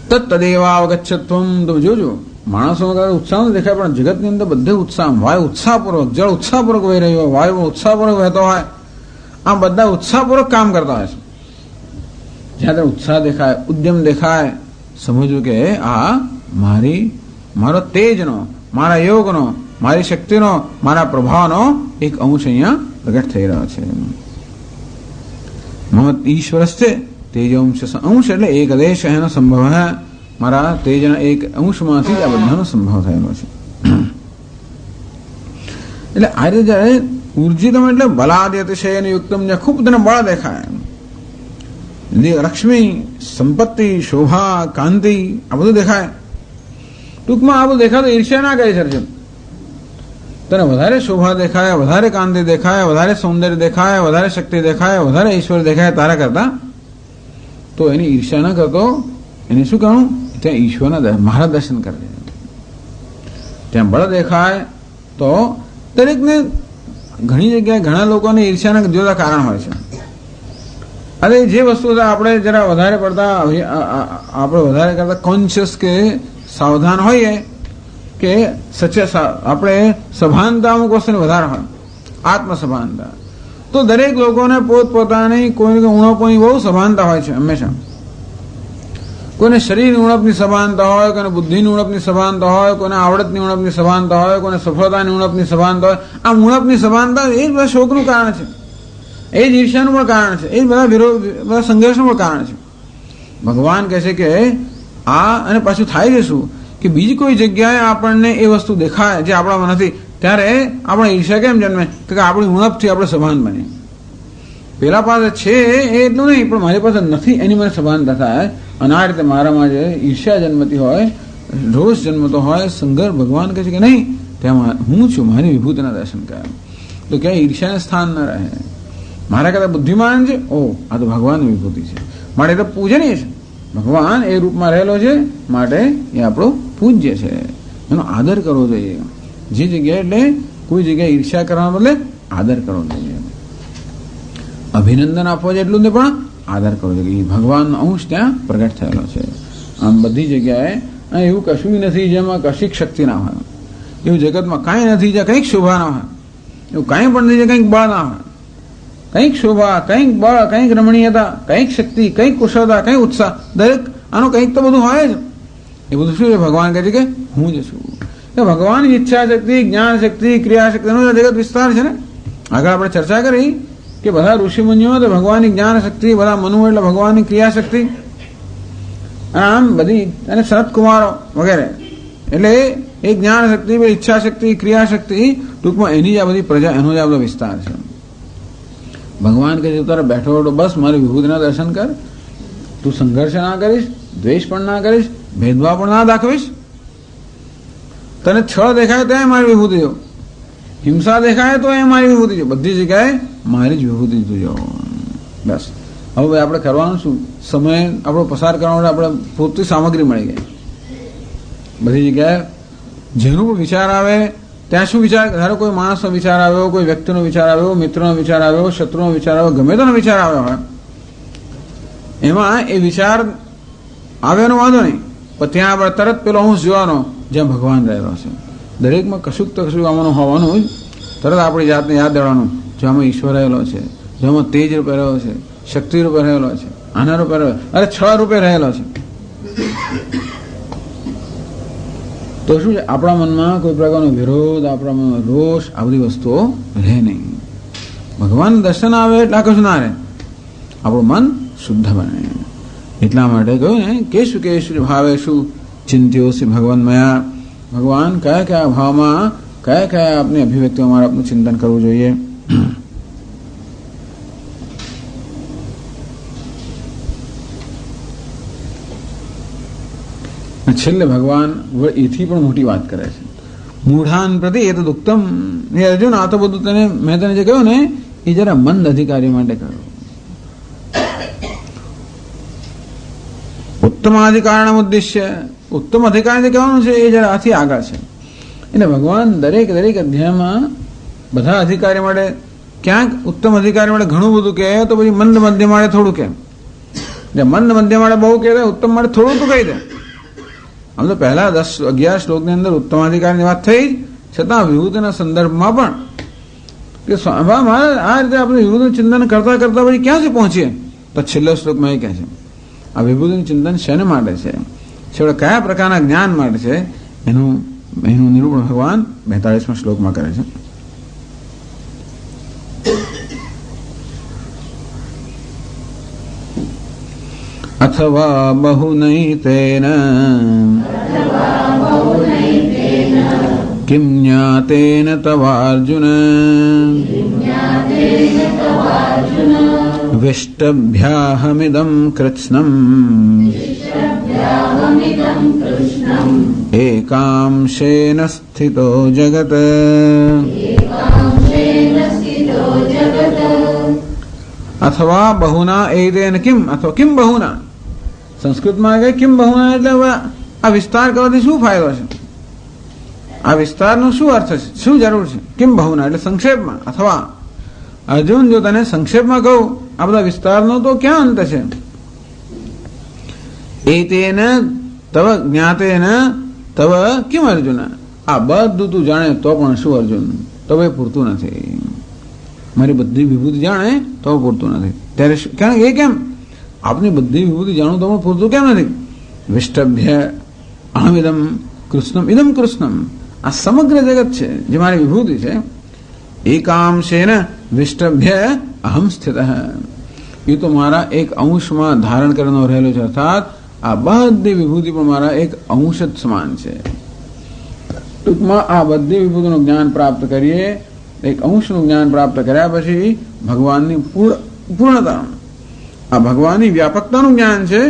તત્તદેવાવગચ્છત્વમ. તમે જોજો માણસો ઉત્સાહ દેખાય પણ જગતની અંદર બધે ઉત્સાહ, વાયુ ઉત્સાહપૂર્વક, જળ ઉત્સાહપૂર્વક વહી રહ્યો હોય, વાયુ ઉત્સાહપૂર્વક વહેતો હોય, આ બધા ઉત્સાહપૂર્વક કામ કરતા હોય છે. જ્યાં ત્યાં ઉત્સાહ દેખાય, ઉદ્યમ દેખાય, સમજવું કે આ મારો તેજનો, મારા યોગનો, મારી શક્તિનો, મારા પ્રભાવનો એક અંશ અહીંયા પ્રગટ થઈ રહ્યો છે. મમ ઈશ્વરસ્ય તેજોંશ, અંશ એટલે એક દેશ એનો સંભવ, મારા તેજના એક અંશમાંથી આ બધાનો સંભવ થયેલો છે. એટલે આ રીતે જયારે ઉર્જિતમ એટલે બલાદ અતિશય યુક્તમ, જ્યાં ખૂબ તને બળ દેખાય, લક્ષ્મી, સંપત્તિ, શોભા, કાંતિ આ બધું દેખાય. ટૂંકમાં આ બધું દેખાય તો ઈર્ષ્યા ના કરી શકે. તને વધારે શોભા દેખાય, વધારે કાંતિ દેખાય, વધારે સૌંદર્ય દેખાય, વધારે શક્તિ દેખાય, વધારે ઈશ્વર દેખાય તારા કરતા, તો એની ઈર્ષ્યા ન કરતો, એને શું કહું, ત્યાં ઈશ્વરના મારા દર્શન કરે. ત્યાં બળ દેખાય તો દરેકને ઘણી જગ્યાએ ઘણા લોકોને ઈર્ષ્યાના જુદા જુદા કારણ હોય છે. અરે જે વસ્તુ આપણે જરા વધારે પડતા આપણે વધારે કરતા કોન્શિયસ કે સાવધાન હોઈએ કે આપણે સભાનતા અમુક વસ્તુની વધારે હોય, આત્મસભાનતા, તો દરેક લોકોને પોતપોતાની કોઈ ઉણપોની બહુ સભાનતા હોય છે હંમેશા. કોઈને શરીરની ઉણપની સભાનતા હોય, કોઈને બુદ્ધિની ઉણપની સભાનતા હોય, કોઈને આવડતની ઉણપની સભાનતા હોય, કોઈને સફળતાની ઉણપની સભાનતા હોય. આ ઉણપની સભાનતા એ જ બધા શોકનું કારણ છે, એ જ ઈર્ષ્યાનું પણ કારણ છે, એ જ બધા સંઘર્ષનું પણ કારણ છે. ભગવાન કહે છે કે આ, અને પાછું થાય છે શું કે બીજી કોઈ જગ્યાએ આપણને એ વસ્તુ દેખાય જે આપણામાં નથી, ત્યારે આપણે ઈર્ષ્યા કેમ જન્મે કે આપણી ઉણપથી આપણે સભાન બનીએ. પેલા પાસે છે એ એટલું નહીં, પણ મારી પાસે નથી એની મને સભાનતા થાય. અને આ રીતે મારામાં જે ઈર્ષ્યા જન્મતી હોય, રોષ જન્મતો હોય, સંઘર્ષ, ભગવાન કહે છે કે નહીં, ત્યાં હું છું, મારી વિભૂતિના દર્શન કર્યા. તો ક્યાંય ઈર્ષ્યાને સ્થાન ન રહે. મારા કરતા બુદ્ધિમાન છે, ઓ આ તો ભગવાનની વિભૂતિ છે, માટે તો પૂજનીય છે. ભગવાન એ રૂપમાં રહેલો છે, માટે એ આપણો પૂજ્ય છે, એનો આદર કરવો જોઈએ. જે જગ્યાએ એટલે કોઈ જગ્યાએ ઈર્ષ્યા કરવાના બદલે આદર કરવો જોઈએ. અભિનંદન આપવો છે એટલું ને પણ આદર કરવો જોઈએ. ભગવાનનો અંશ ત્યાં પ્રગટ થયેલો છે. આમ બધી જગ્યાએ એવું કશું નથી જેમાં કશીક શક્તિ ના હોય, એવું જગતમાં કાંઈ નથી જ્યાં કંઈક શોભા ના હોય, એવું કાંઈ પણ નથી જ્યાં કંઈક બળ ના હોય, કંઈક શોભા, કંઈક બળ, કંઈક રમણીયતા, કંઈક શક્તિ, કંઈક કુશળતા, કંઈક ઉત્સાહ, દરેક આનું કંઈક તો બધું હોય જ. એ બધું શું છે? ભગવાન કહે છે કે હું જ છું. ભગવાનની ઈચ્છા શક્તિ, જ્ઞાન શક્તિ, ક્રિયા શક્તિ એનો જગત વિસ્તાર છે ને. આગળ આપણે ચર્ચા કરી કે બધા ઋષિમુનિઓ તો ભગવાનની જ્ઞાન શક્તિ, બધા મનુ એટલે ભગવાનની ક્રિયા શક્તિ, આમ બધી, અને સનત કુમારો વગેરે, એટલે એ જ્ઞાન શક્તિ, ઈચ્છા શક્તિ, ક્રિયા શક્તિ, ટૂંકમાં એની જ આ બધી પ્રજા, એનો જ આ બધો વિસ્તાર છે. ભગવાન કહે છે તારે બેઠો બેઠો બસ મારી વિભૂતિના દર્શન કર, તું સંઘર્ષ ના કરીશ, દ્વેષ પણ ના કરીશ, ભેદભાવ પણ ના દાખવીશ. તને છળ દેખાય તો એ મારી વિભૂતિ જો, હિંસા દેખાય તો એ મારી વિભૂતિ જો, બધી જગ્યાએ મારી જ વિભૂતિ જોજો. બસ હવે આપણે કરવાનું શું? સમય આપણો પસાર કરવા માટે આપણે પૂરતી સામગ્રી મળી ગઈ. બધી જગ્યાએ જેનો પણ વિચાર આવે ત્યાં શું વિચાર, ધારો કોઈ માણસનો વિચાર આવ્યો, કોઈ વ્યક્તિનો વિચાર આવ્યો, મિત્રનો વિચાર આવ્યો, શત્રુનો વિચાર આવ્યો, ગમે તેનો વિચાર આવ્યો હોય, એમાં એ વિચાર આવ્યાનો વાંધો નહીં, પણ ત્યાં આપણે તરત પેલો અંશ જોવાનો જ્યાં ભગવાન રહેલો છે. દરેકમાં કશુંક તો કશુંક આમાંનું હોવાનું જ. તરત આપણી જાતને યાદ દેવાનું જેમાં ઈશ્વર રહેલો છે, જેમાં તેજ રૂપે રહેલો છે, શક્તિ રૂપે રહેલો છે, આના રૂપે રહેલો, અરે છ રૂપે રહેલો છે. તો શું છે? આપણા મનમાં કોઈ પ્રકારનો વિરોધ, આપણા મનમાં રોષ, આ બધી વસ્તુઓ રહે નહીં. ભગવાન દર્શન આવે એટલે કશું ના રહે, આપણું મન શુદ્ધ બને. એટલા માટે કહ્યું ને કેશુ કેશુ ભાવેશુ ચિંત્યોસી ભગવાનમયા. ભગવાન કયા કયા ભાવમાં, કયા કયા આપની અભિવ્યક્તિઓ મારે આપનું ચિંતન કરવું જોઈએ. છેલ્લે ભગવાન એથી પણ મોટી વાત કરે છે. મૂઢાન પ્રતિ એ તો દુઃખતમ. એ અર્જુન, આ તો બધું તને મેં તને જે કહ્યું ને એ જરા મંદ અધિકારી માટે કહ્યું. ઉત્તમ અધિકારણ ઉદ્દેશ્ય, ઉત્તમ અધિકારી કહેવાનું છે એ જરા આથી આગળ છે. એટલે ભગવાન દરેક દરેક અધ્યાયમાં બધા અધિકારી માટે ક્યાંક ઉત્તમ અધિકારી માટે ઘણું બધું કહે, તો પછી મંદ મધ્ય માટે થોડું કહે. મંદ મધ્ય માટે બહુ કહે, ઉત્તમ માટે થોડું તો કહી દે. આમ તો પહેલા 10-11 શ્લોકની અંદર ઉત્તમાધિકારની વાત થઈ, છતાં વિભૂતિના સંદર્ભમાં પણ કે આ રીતે આપણે વિભૂતિનું ચિંતન કરતા કરતા પછી ક્યાં સુધી પહોંચીએ, તો છેલ્લા શ્લોકમાં એ કહે છે આ વિભૂતિનું ચિંતન શેના માટે છે, છેવટે કયા પ્રકારના જ્ઞાન માટે છે, એનું નિરૂપણ ભગવાન 42મા શ્લોકમાં કરે છે. અથવા બહુનૈતેન કિમ જ્ઞાતેન તવાર્જુન વિષ્ટભ્યાહમિદં કૃત્સ્નમ એકાંશેન સ્થિતો જગત. અથવા બહુના એતેન કિમ, અથવા કિમ બહુના. સંસ્કૃતમાં કહે કિમ બહુના એટલે આ વિસ્તાર કરવાથી શું ફાયદો છે, આ વિસ્તારનો શું અર્થ છે, શું જરૂર છે. કિમ બહુના એટલે સંક્ષેપમાં. અથવા અર્જુન, જો તને સંક્ષેપમાં કહું આ બધા વિસ્તારનો તો ક્યાં અંત છે. એતેન તવ જ્ઞાતેન તવ કિમ અર્જુન. આ બધું તું જાણે તો પણ શું અર્જુન, તો એ પૂરતું નથી. મારી બધી વિભૂતિ જાણે તો પૂરતું નથી. ત્યારે કારણ એ કેમ, આપની બધી વિભૂતિ જાણું તો પણ પૂરતું કેમ નથી. વિષ્ટભ્ય અહમિદમ કૃષ્ણમ ઇદમ કૃષ્ણમ. આ સમગ્ર જગત છે જે મારી વિભૂતિ છે. એકાંશેન વિષ્ટભ્ય અહમ સ્થિત. એ તો મારા એક અંશમાં ધારણ કરવાનો રહેલો છે. અર્થાત આ બધી વિભૂતિ પણ મારા એક અંશ જ સમાન છે. ટૂંકમાં આ બધી વિભૂતિનું જ્ઞાન પ્રાપ્ત કરીએ, એક અંશનું જ્ઞાન પ્રાપ્ત કર્યા પછી ભગવાનની પૂર્ણતા, આ ભગવાનની વ્યાપકતાનું જ્ઞાન છે.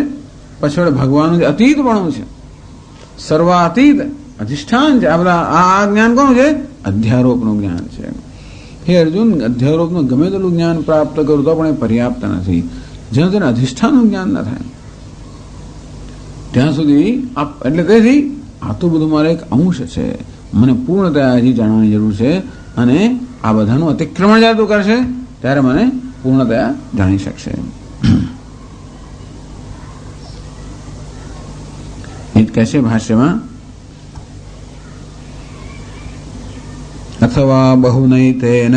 પછી ભગવાનનું જે અતીતપણું છે, સર્વાતીત અધિષ્ઠાન છે. આ બધા આ જ્ઞાન કોનું છે? અધ્યારોપનું જ્ઞાન છે. હે અર્જુન, અધ્યારોપનું ગમે તેટલું જ્ઞાન પ્રાપ્ત કરું તો પણ એ પર્યાપ્ત નથી. જ્યાં તેને અધિષ્ઠાનનું જ્ઞાન ન થાય ત્યાં સુધી એટલે તેથી આ તો બધું મારે એક અંશ છે. મને પૂર્ણતયા હજી જાણવાની જરૂર છે, અને આ બધાનું અતિક્રમણ જ્યારે તું કરશે ત્યારે મને પૂર્ણતયા જાણી શકશે. એ જ કહે છે ભાષ્યમાં, અથવા બહુનૈતેન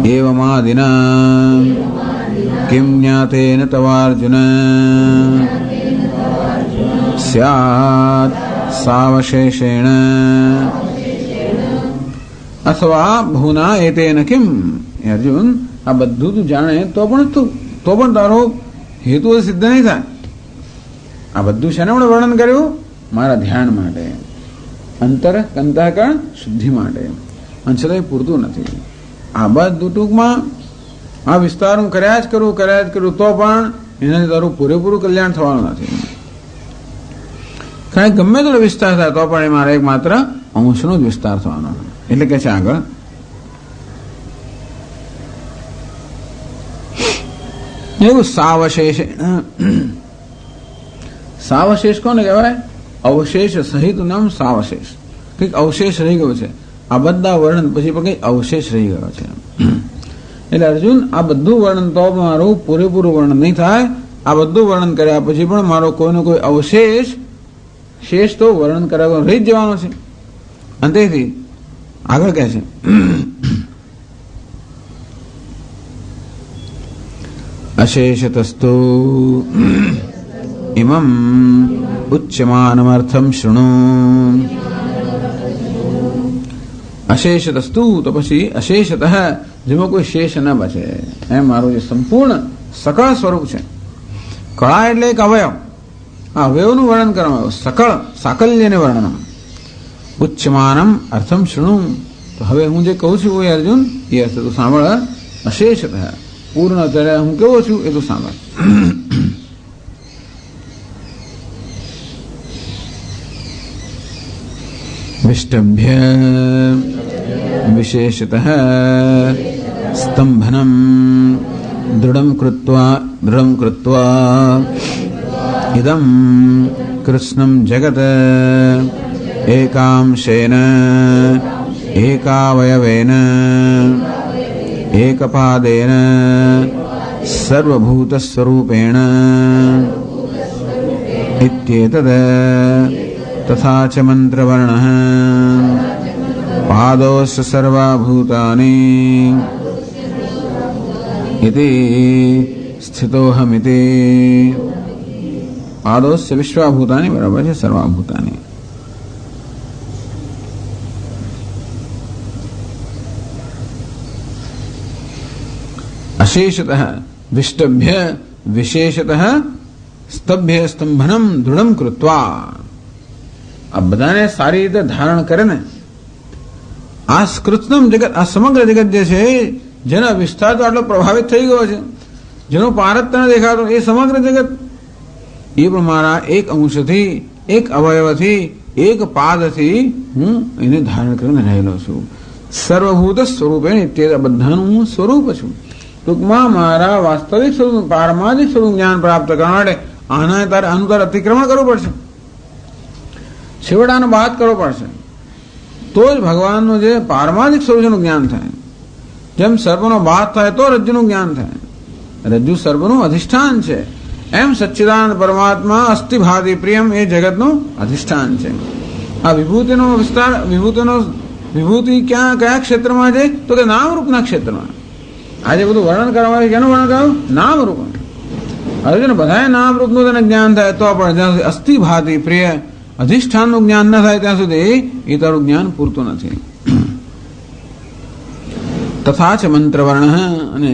એવમાદિના કિમ જ્ઞાતેન તવાર્જુન સ્યાત સાવશેષેણ અથવા ભૂના એતેન કિમ. અર્જુન, આ બધું તું જાણે તો પણ તારો હેતુ સિદ્ધ નહીં થાય. આ બધું શેને આપણે વર્ણન કર્યું? મારા ધ્યાન માટે, અંતઃકરણ શુદ્ધિ માટે. અને છતાં પૂરતું નથી. આ બધું ટૂંકમાં આ વિસ્તાર હું કર્યા જ કરું તો પણ એનાથી તારું પૂરેપૂરું કલ્યાણ થવાનું નથી. કારણ ગમે તેટલો વિસ્તાર થાય તો પણ એ મારે એક માત્ર અંશનો જ વિસ્તાર થવાનો. એટલે કે છે આગળ એવું સાવશેષ. સાવશેષ કોને કહેવાય? અવશેષ સહિત નામ સાવશેષ. કંઈક અવશેષ રહી ગયો છે. આ બધા વર્ણન પછી પણ કંઈક અવશેષ રહી ગયો છે. એટલે અર્જુન, આ બધું વર્ણન તો મારું પૂરેપૂરું વર્ણન નહીં થાય. આ બધું વર્ણન કર્યા પછી પણ મારો કોઈનો કોઈ અવશેષ તો વર્ણન કર્યા રહી જ જવાનો છે. અને તેથી આગળ કહે છે અશેષતસ્તુ ઇમમ ઉચ્યમાનમર્થમ શૃણુ. અશેષતસ્તુ તો પછી અશેષતઃ, જેમાં કોઈ શેષ ન બચે એમ મારું જે સંપૂર્ણ સકળ સ્વરૂપ છે. કળા એટલે એક અવયવ. આ અવયવનું વર્ણન કરવામાં આવ્યું. સકળ સાકલ્યને વર્ણન. ઉચ્ચમાનમ અર્થમ શૃણુ. તો હવે હું જે કહું છું એ અર્જુન, એ અર્થ તું સાંભળ. અશેષતઃ, પૂર્ણ અત્યારે હું કેવો છું એ તું સાંભળ. વિષ્ટભ્ય વિશેષતઃ સ્તંભનમ દૃઢમ કૃત્વા ઇદમ કૃષ્ણમ જગત એકાંશેન એકાવયવેન એકપાદેન સર્વભૂતસ્વરૂપેણ ઇત્યેતદ. તથા ચ મંત્રવર્ણઃ પાદોસ્ય સર્વભૂતાની ઇતિ સ્થિતોહમિતિ. પાદોસ્ય વિશ્વભૂતાની બરાબર છે, સર્વભૂતાની. અશેષતઃ વિષ્ટભ્ય વિશેષતઃ સ્તભ્ય સ્તંભનમ દૃઢમ કૃત્વા. આ બધાને સારી રીતે ધારણ કરે ને, આ કૃષ્ણમ જગત, આ સમગ્ર જગત જે છે જેના વિસ્તાર તો આટલો પ્રભાવિત થઈ ગયો છે, જેનો પારત ન દેખાતો, એ સમગ્ર જગત એ પણ મારા એક અંશથી, એક અવયવથી, એક પાદથી હું એને ધારણ કરીને રહેલો છું. સર્વભૂત સ્વરૂપે તે બધાનું હું સ્વરૂપ છું. ટૂંકમાં મારા વાસ્તવિક સ્વરૂપ, પારમાર્થિક સ્વરૂપ જ્ઞાન પ્રાપ્ત કરવા માટે આનું તારે અતિક્રમણ કરવું પડશે. છેવડાનો બાદ કરવો પડશે. તો જ ભગવાનનું જે પારમાર્થિક સ્વરૂપનું જ્ઞાન થાય. જેમ સર્પનો બાદ થાય તો રજ્જુનું જ્ઞાન થાય. રજ્જુ સર્પનું અધિષ્ઠાન છે. એમ સચ્ચિદાનંદ પરમાત્મા અસ્થિભાતિ પ્રિયમ એ જગતનું અધિષ્ઠાન છે. આ વિભૂતિનો વિસ્તાર, વિભૂતિ કયા ક્ષેત્રમાં છે? તો કે નામરૂપના ક્ષેત્રમાં. આજે બધું વર્ણન કરવામાં આવે. કેનું વર્ણન કર્યું? નામરૂપ. હવે ને બધાએ નામરૂપનું તેને જ્ઞાન થાય તો પણ જ્યાં સુધી અસ્થિભાતિ પ્રિય અધિષ્ઠાનનું જ્ઞાન ન થાય ત્યાં સુધી એ તારું જ્ઞાન પૂરતું નથી. તથા ચ મંત્રવર્ણ, અને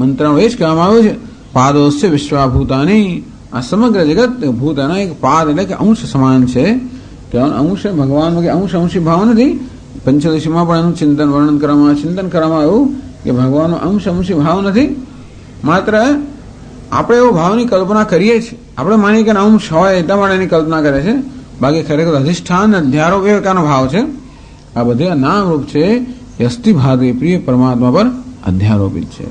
મંત્રમાં એ જ કહેવામાં આવ્યું છે પાદોસ્ય વિશ્વાભૂતાની. આ સમગ્ર જગત ભૂતાના એક પાદ એટલે કે અંશ સમાન છે. અંશ ભગવાનનો કે અંશી ભાવ નથી. પંચદશીમાં પણ એનું ચિંતન વર્ણન કરવામાં, ચિંતન કરવામાં આવ્યું કે ભગવાનનો અંશી ભાવ નથી. માત્ર આપણે એવો ભાવની કલ્પના કરીએ છીએ. આપણે માનીએ કે અંશ હોય એટલા માટે એની કલ્પના કરે છે. બાકી ખરેખર અધિષ્ઠાન અધ્યારોપ એ પ્રકારનો ભાવ છે. આ બધે નામરૂપ છે એ અસ્થિભાતિ પ્રિય પરમાત્મા પર અધ્યારોપિત છે.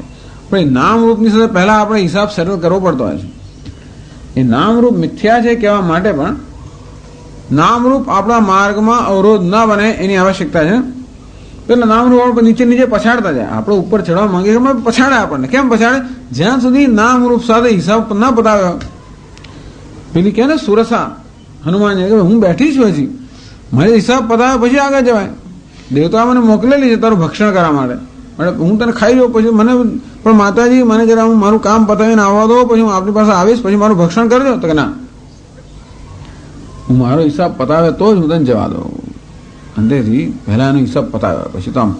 પણ એ નામરૂપની સાથે પહેલા આપણે હિસાબ સરળ કરવો પડતો હોય છે. એ નામરૂપ મિથ્યા છે કહેવા માટે પણ નામરૂપ આપણા માર્ગમાં અવરોધ ન બને એની આવશ્યકતા છે. એટલે નામરૂપ આપણે નીચે પછાડતા જાય. આપણે ઉપર ચડવા માંગીએ પછાડે આપણને. કેમ પછાડે? જ્યાં સુધી નામરૂપ સાથે હિસાબ ના પતાવ્યો. પેલી કે ને સુરસા હનુમાન હું બેઠી છું, હજી મારે હિસાબ પતાવ્યા પછી આગળ જવાય. દેવતા મને મોકલેલી છે તારું ભક્ષણ કરવા માટે. હું તને ખાઈ લઉં, પછી મને પણ માતાજી મને જરા હું મારું કામ પતાવીને આવવા દો, પછી હું આપની પાસે આવીશ, પછી મારું ભક્ષણ કરજો. તો કે ના, હું મારો હિસાબ પતાવે તો જ હું તને જવા દઉં. અંદરથી પહેલા એનો હિસાબ પતાવ્યો, પછી તો આમ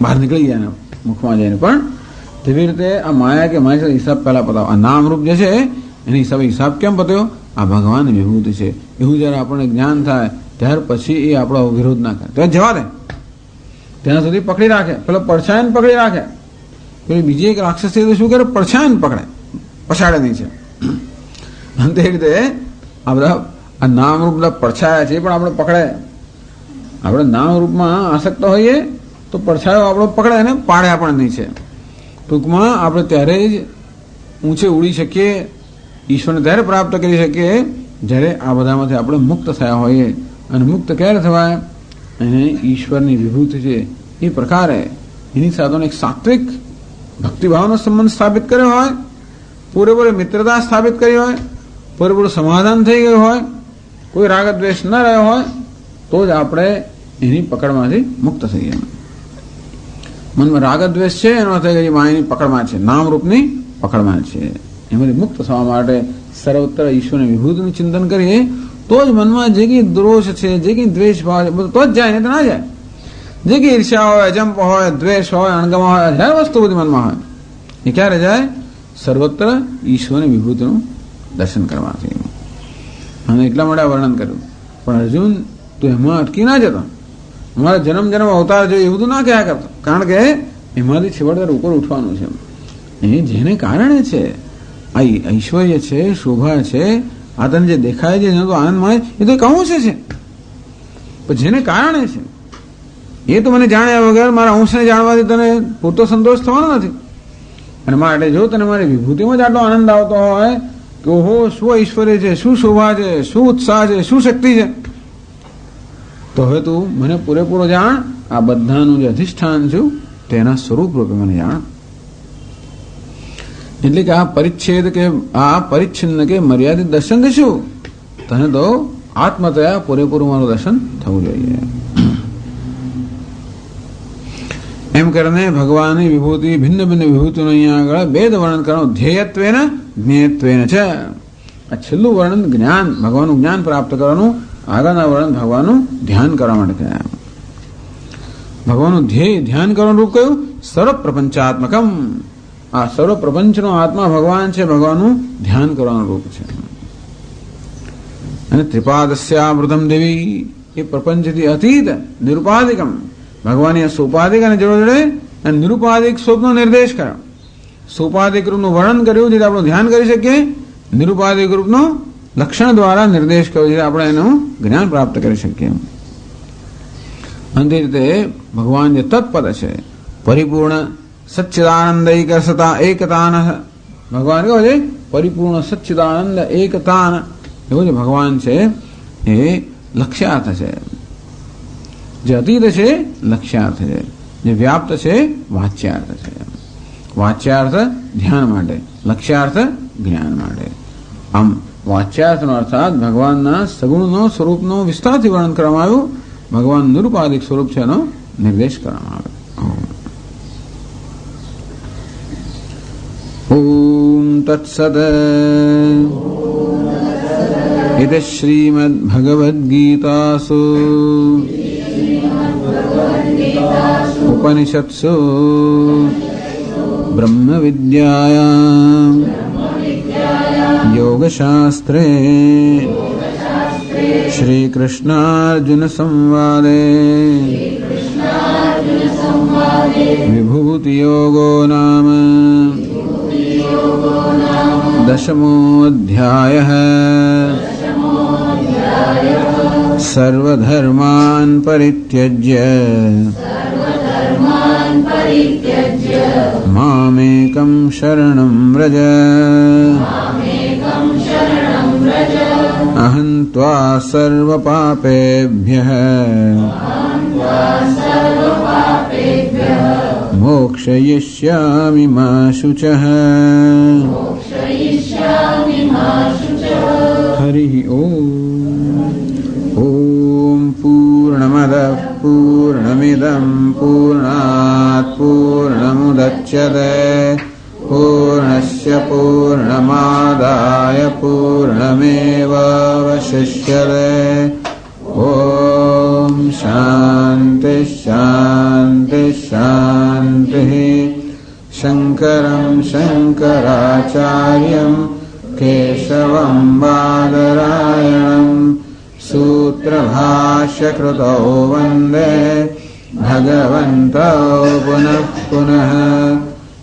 બહાર નીકળી જાય ને મુખમાં જઈને. પણ તેવી રીતે આ માયા કે મારી સાથે હિસાબ પહેલા પતાવો. આ નામરૂપ જે છે એની હિસાબે હિસાબ કેમ પત્યો? આ ભગવાન વિભૂતિ છે એવું જયારે આપણને જ્ઞાન થાય ત્યાર પછી એ આપણો વિરોધ ના કરે, તો જવા દે, ત્યાં સુધી પકડી રાખે. પેલો પડછાયાને પકડી રાખે. પેલી બીજી એક રાક્ષસ તો શું કરે? પડછાયાને પકડે, પછાડે નહીં છે. અને તે રીતે આ બધા આ નામરૂપ બધા પડછાયા છે એ પણ આપણે પકડે. આપણે નામરૂપમાં આસક્ત હોઈએ તો પડછાયો આપણો પકડે અને પાડે આપણે નહીં છે. ટૂંકમાં આપણે ત્યારે જ ઊંચે ઉડી શકીએ, ઈશ્વરને ત્યારે પ્રાપ્ત કરી શકીએ જ્યારે આ બધામાંથી આપણે મુક્ત થયા હોઈએ. અને મુક્ત ક્યારે થવાય? એને ઈશ્વરની વિભૂતિ છે એ પ્રકારે એની સાથે એક સાત્વિક ભક્તિભાવનો સંબંધ સ્થાપિત કર્યો હોય, પૂરેપૂરી મિત્રતા સ્થાપિત કરી હોય, પૂરેપૂરું સમાધાન થઈ ગયું હોય, કોઈ રાગ દ્વેષ ન રહ્યો હોય, તો જ આપણે એની પકડમાંથી મુક્ત થઈએ. મનમાં રાગ દ્વેષ છે એનો અર્થ એ માયાની પકડમાં છે, નામરૂપની પકડમાં છે. એમાંથી મુક્ત થવા માટે સર્વત્ર ઈશ્વરની વિભૂતિનું ચિંતન કરીએ તો જ મનમાં જે કંઈ દોષ છે, જે કંઈ દ્વેષ ભાવ છે બધું તો જ જાય, નહીં તો ના જાય. જે કંઈ ઈર્ષ્યા હોય, જંપ હોય, દ્વેષ હોય, અણગમા હોય, હજાર વસ્તુ બધી મનમાં હોય, એ ક્યારે જાય? સર્વત્ર ઈશ્વરની વિભૂતિનું દર્શન કરવાથી. અને એટલા માટે વર્ણન કર્યું. પણ અર્જુન તું એમાં અટકી ના જતો, અમારા જન્મ અવતાર જોઈએ એવું બધું ના કહ્યા કરતો, કારણ કે એમાંથી છેવટે ઉપર ઉઠવાનું છે. એ જેને કારણે છે આ ઐશ્વર્ય છે, શોભા છે, આ તને જે દેખાય છે જેનો તો આનંદ મળે એ તો કહું છે. પણ જેને કારણે છે એ તો મને જાણ્યા વગર મારા અંશને જાણવાથી તને પૂરતો સંતોષ થવાનો નથી. અને માટે જો તને મારી વિભૂતિમાં જ આટલો આનંદ આવતો હોય કે ઓહો શું ઐશ્વર્ય છે, શું શોભા છે, શું ઉત્સાહ છે, શું શક્તિ છે, તો હવે તું મને પૂરેપૂરો જાણ. આ બધાનું જે અધિષ્ઠાન છું તેના સ્વરૂપ રૂપે મને જાણ. એટલે કે આ પરિચ્છેદ કે આ પરિચ્છિન્ન કે મર્યાદિત દર્શન શું? તને તો આત્મતયા પૂરેપૂરું મારું દર્શન થવું જોઈએ. એમ કરીને ભગવાનની વિભૂતિ ભિન્ન ભિન્ન વિભૂતિનું અહીંયા આગળ ભેદ વર્ણન કરવાનું ધ્યેયત્વેન જ્ઞેયત્વેન છે. આ છેલ્લું વર્ણન જ્ઞાન, ભગવાનનું જ્ઞાન પ્રાપ્ત કરવાનું, આગળના વર્ણન ભગવાનનું ધ્યાન કરવા માટે થયા. ભગવાનનું ધ્યેય ધ્યાન કરવાનું રૂપ કયું? સર્વ પ્રપંચાત્મકમ. આ સર્વ પ્રપંચનો આત્મા ભગવાન છે, ભગવાનનું ધ્યાન કરવાનું રૂપ છે. અને ત્રિપાદસ્યામૃતમ દેવી એ પ્રપંચથી અતીત નિરુપાધિકમ. ભગવાને સોપાધિક અને જોડે અને નિરુપાધિક સ્વરૂપનો નિર્દેશ કર્યો. સોપાધિક રૂપનું વર્ણન કર્યું જેથી આપણું ધ્યાન કરી શકીએ, નિરુપાધિક રૂપનો લક્ષણ દ્વારા નિર્દેશ કર્યો જેથી આપણે એનું જ્ઞાન પ્રાપ્ત કરી શકીએ. અને રીતે ભગવાન જે તત્પદ છે, પરિપૂર્ણ સચ્ચિદાનંદ એકસતા એકતાન. ભગવાન કેવો છે? પરિપૂર્ણ સચ્ચિદાનંદ એકતાન. એવું જે ભગવાન છે એ લક્ષ્યાર્થ છે. જે અતીત છે લક્ષ્યાર્થ છે, જે વ્યાપ્ત છે વાચ્યાર્થ છે. વાચ્યાર્થ ધ્યાન માટે, લક્ષ્યાર્થ જ્ઞાન માટે. આમ વાચ્યાર્થનો અર્થાત ભગવાનના સગુણનો સ્વરૂપનો વિસ્તારથી વર્ણન કરવામાં આવ્યું, ભગવાન નિરુપાધિક સ્વરૂપ છે એનો નિર્દેશ કરવામાં આવ્યો. ઓમ તત્સદ. इति श्रीमद्भगवद्गीतासु उपनिषत्सु ब्रह्मविद्यायां योगशास्त्रे श्रीकृष्णार्जुनसंवादे विभूतियोगो नाम 10मोऽध्यायः। सर्वधर्मान् परित्यज्य मामेकं शरणं व्रज अहं त्वा सर्वपापेभ्यः मोक्षयिष्यामि मा शुचः। हरिः ओम्। पूर्णमदः पूर्णमिदं पूर्णात् पूर्णमुदच्यते पूर्णस्य पूर्णमादाय पूर्णमेवावशिष्यते। ॐ शान्ति शान्ति शान्तिः। शङ्करं शङ्कराचार्यं केशवं बादरायणं सूत्रभाष्यकृतौ वन्दे भगवन्तौ पुनः पुनः।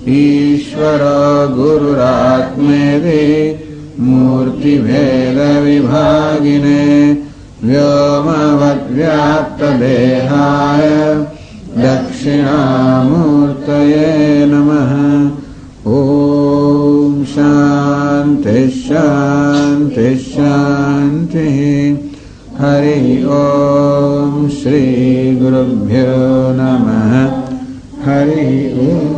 ईश्वरो गुरुरात्मेति मूर्तिभेदविभागिने व्योमवद्व्याप्तदेहाय दक्षिणामूर्तये नमः। ॐ शान्ति शान्ति शान्तिः। हरि ॐ श्री गुरुभ्यो नमः। हरि ॐ।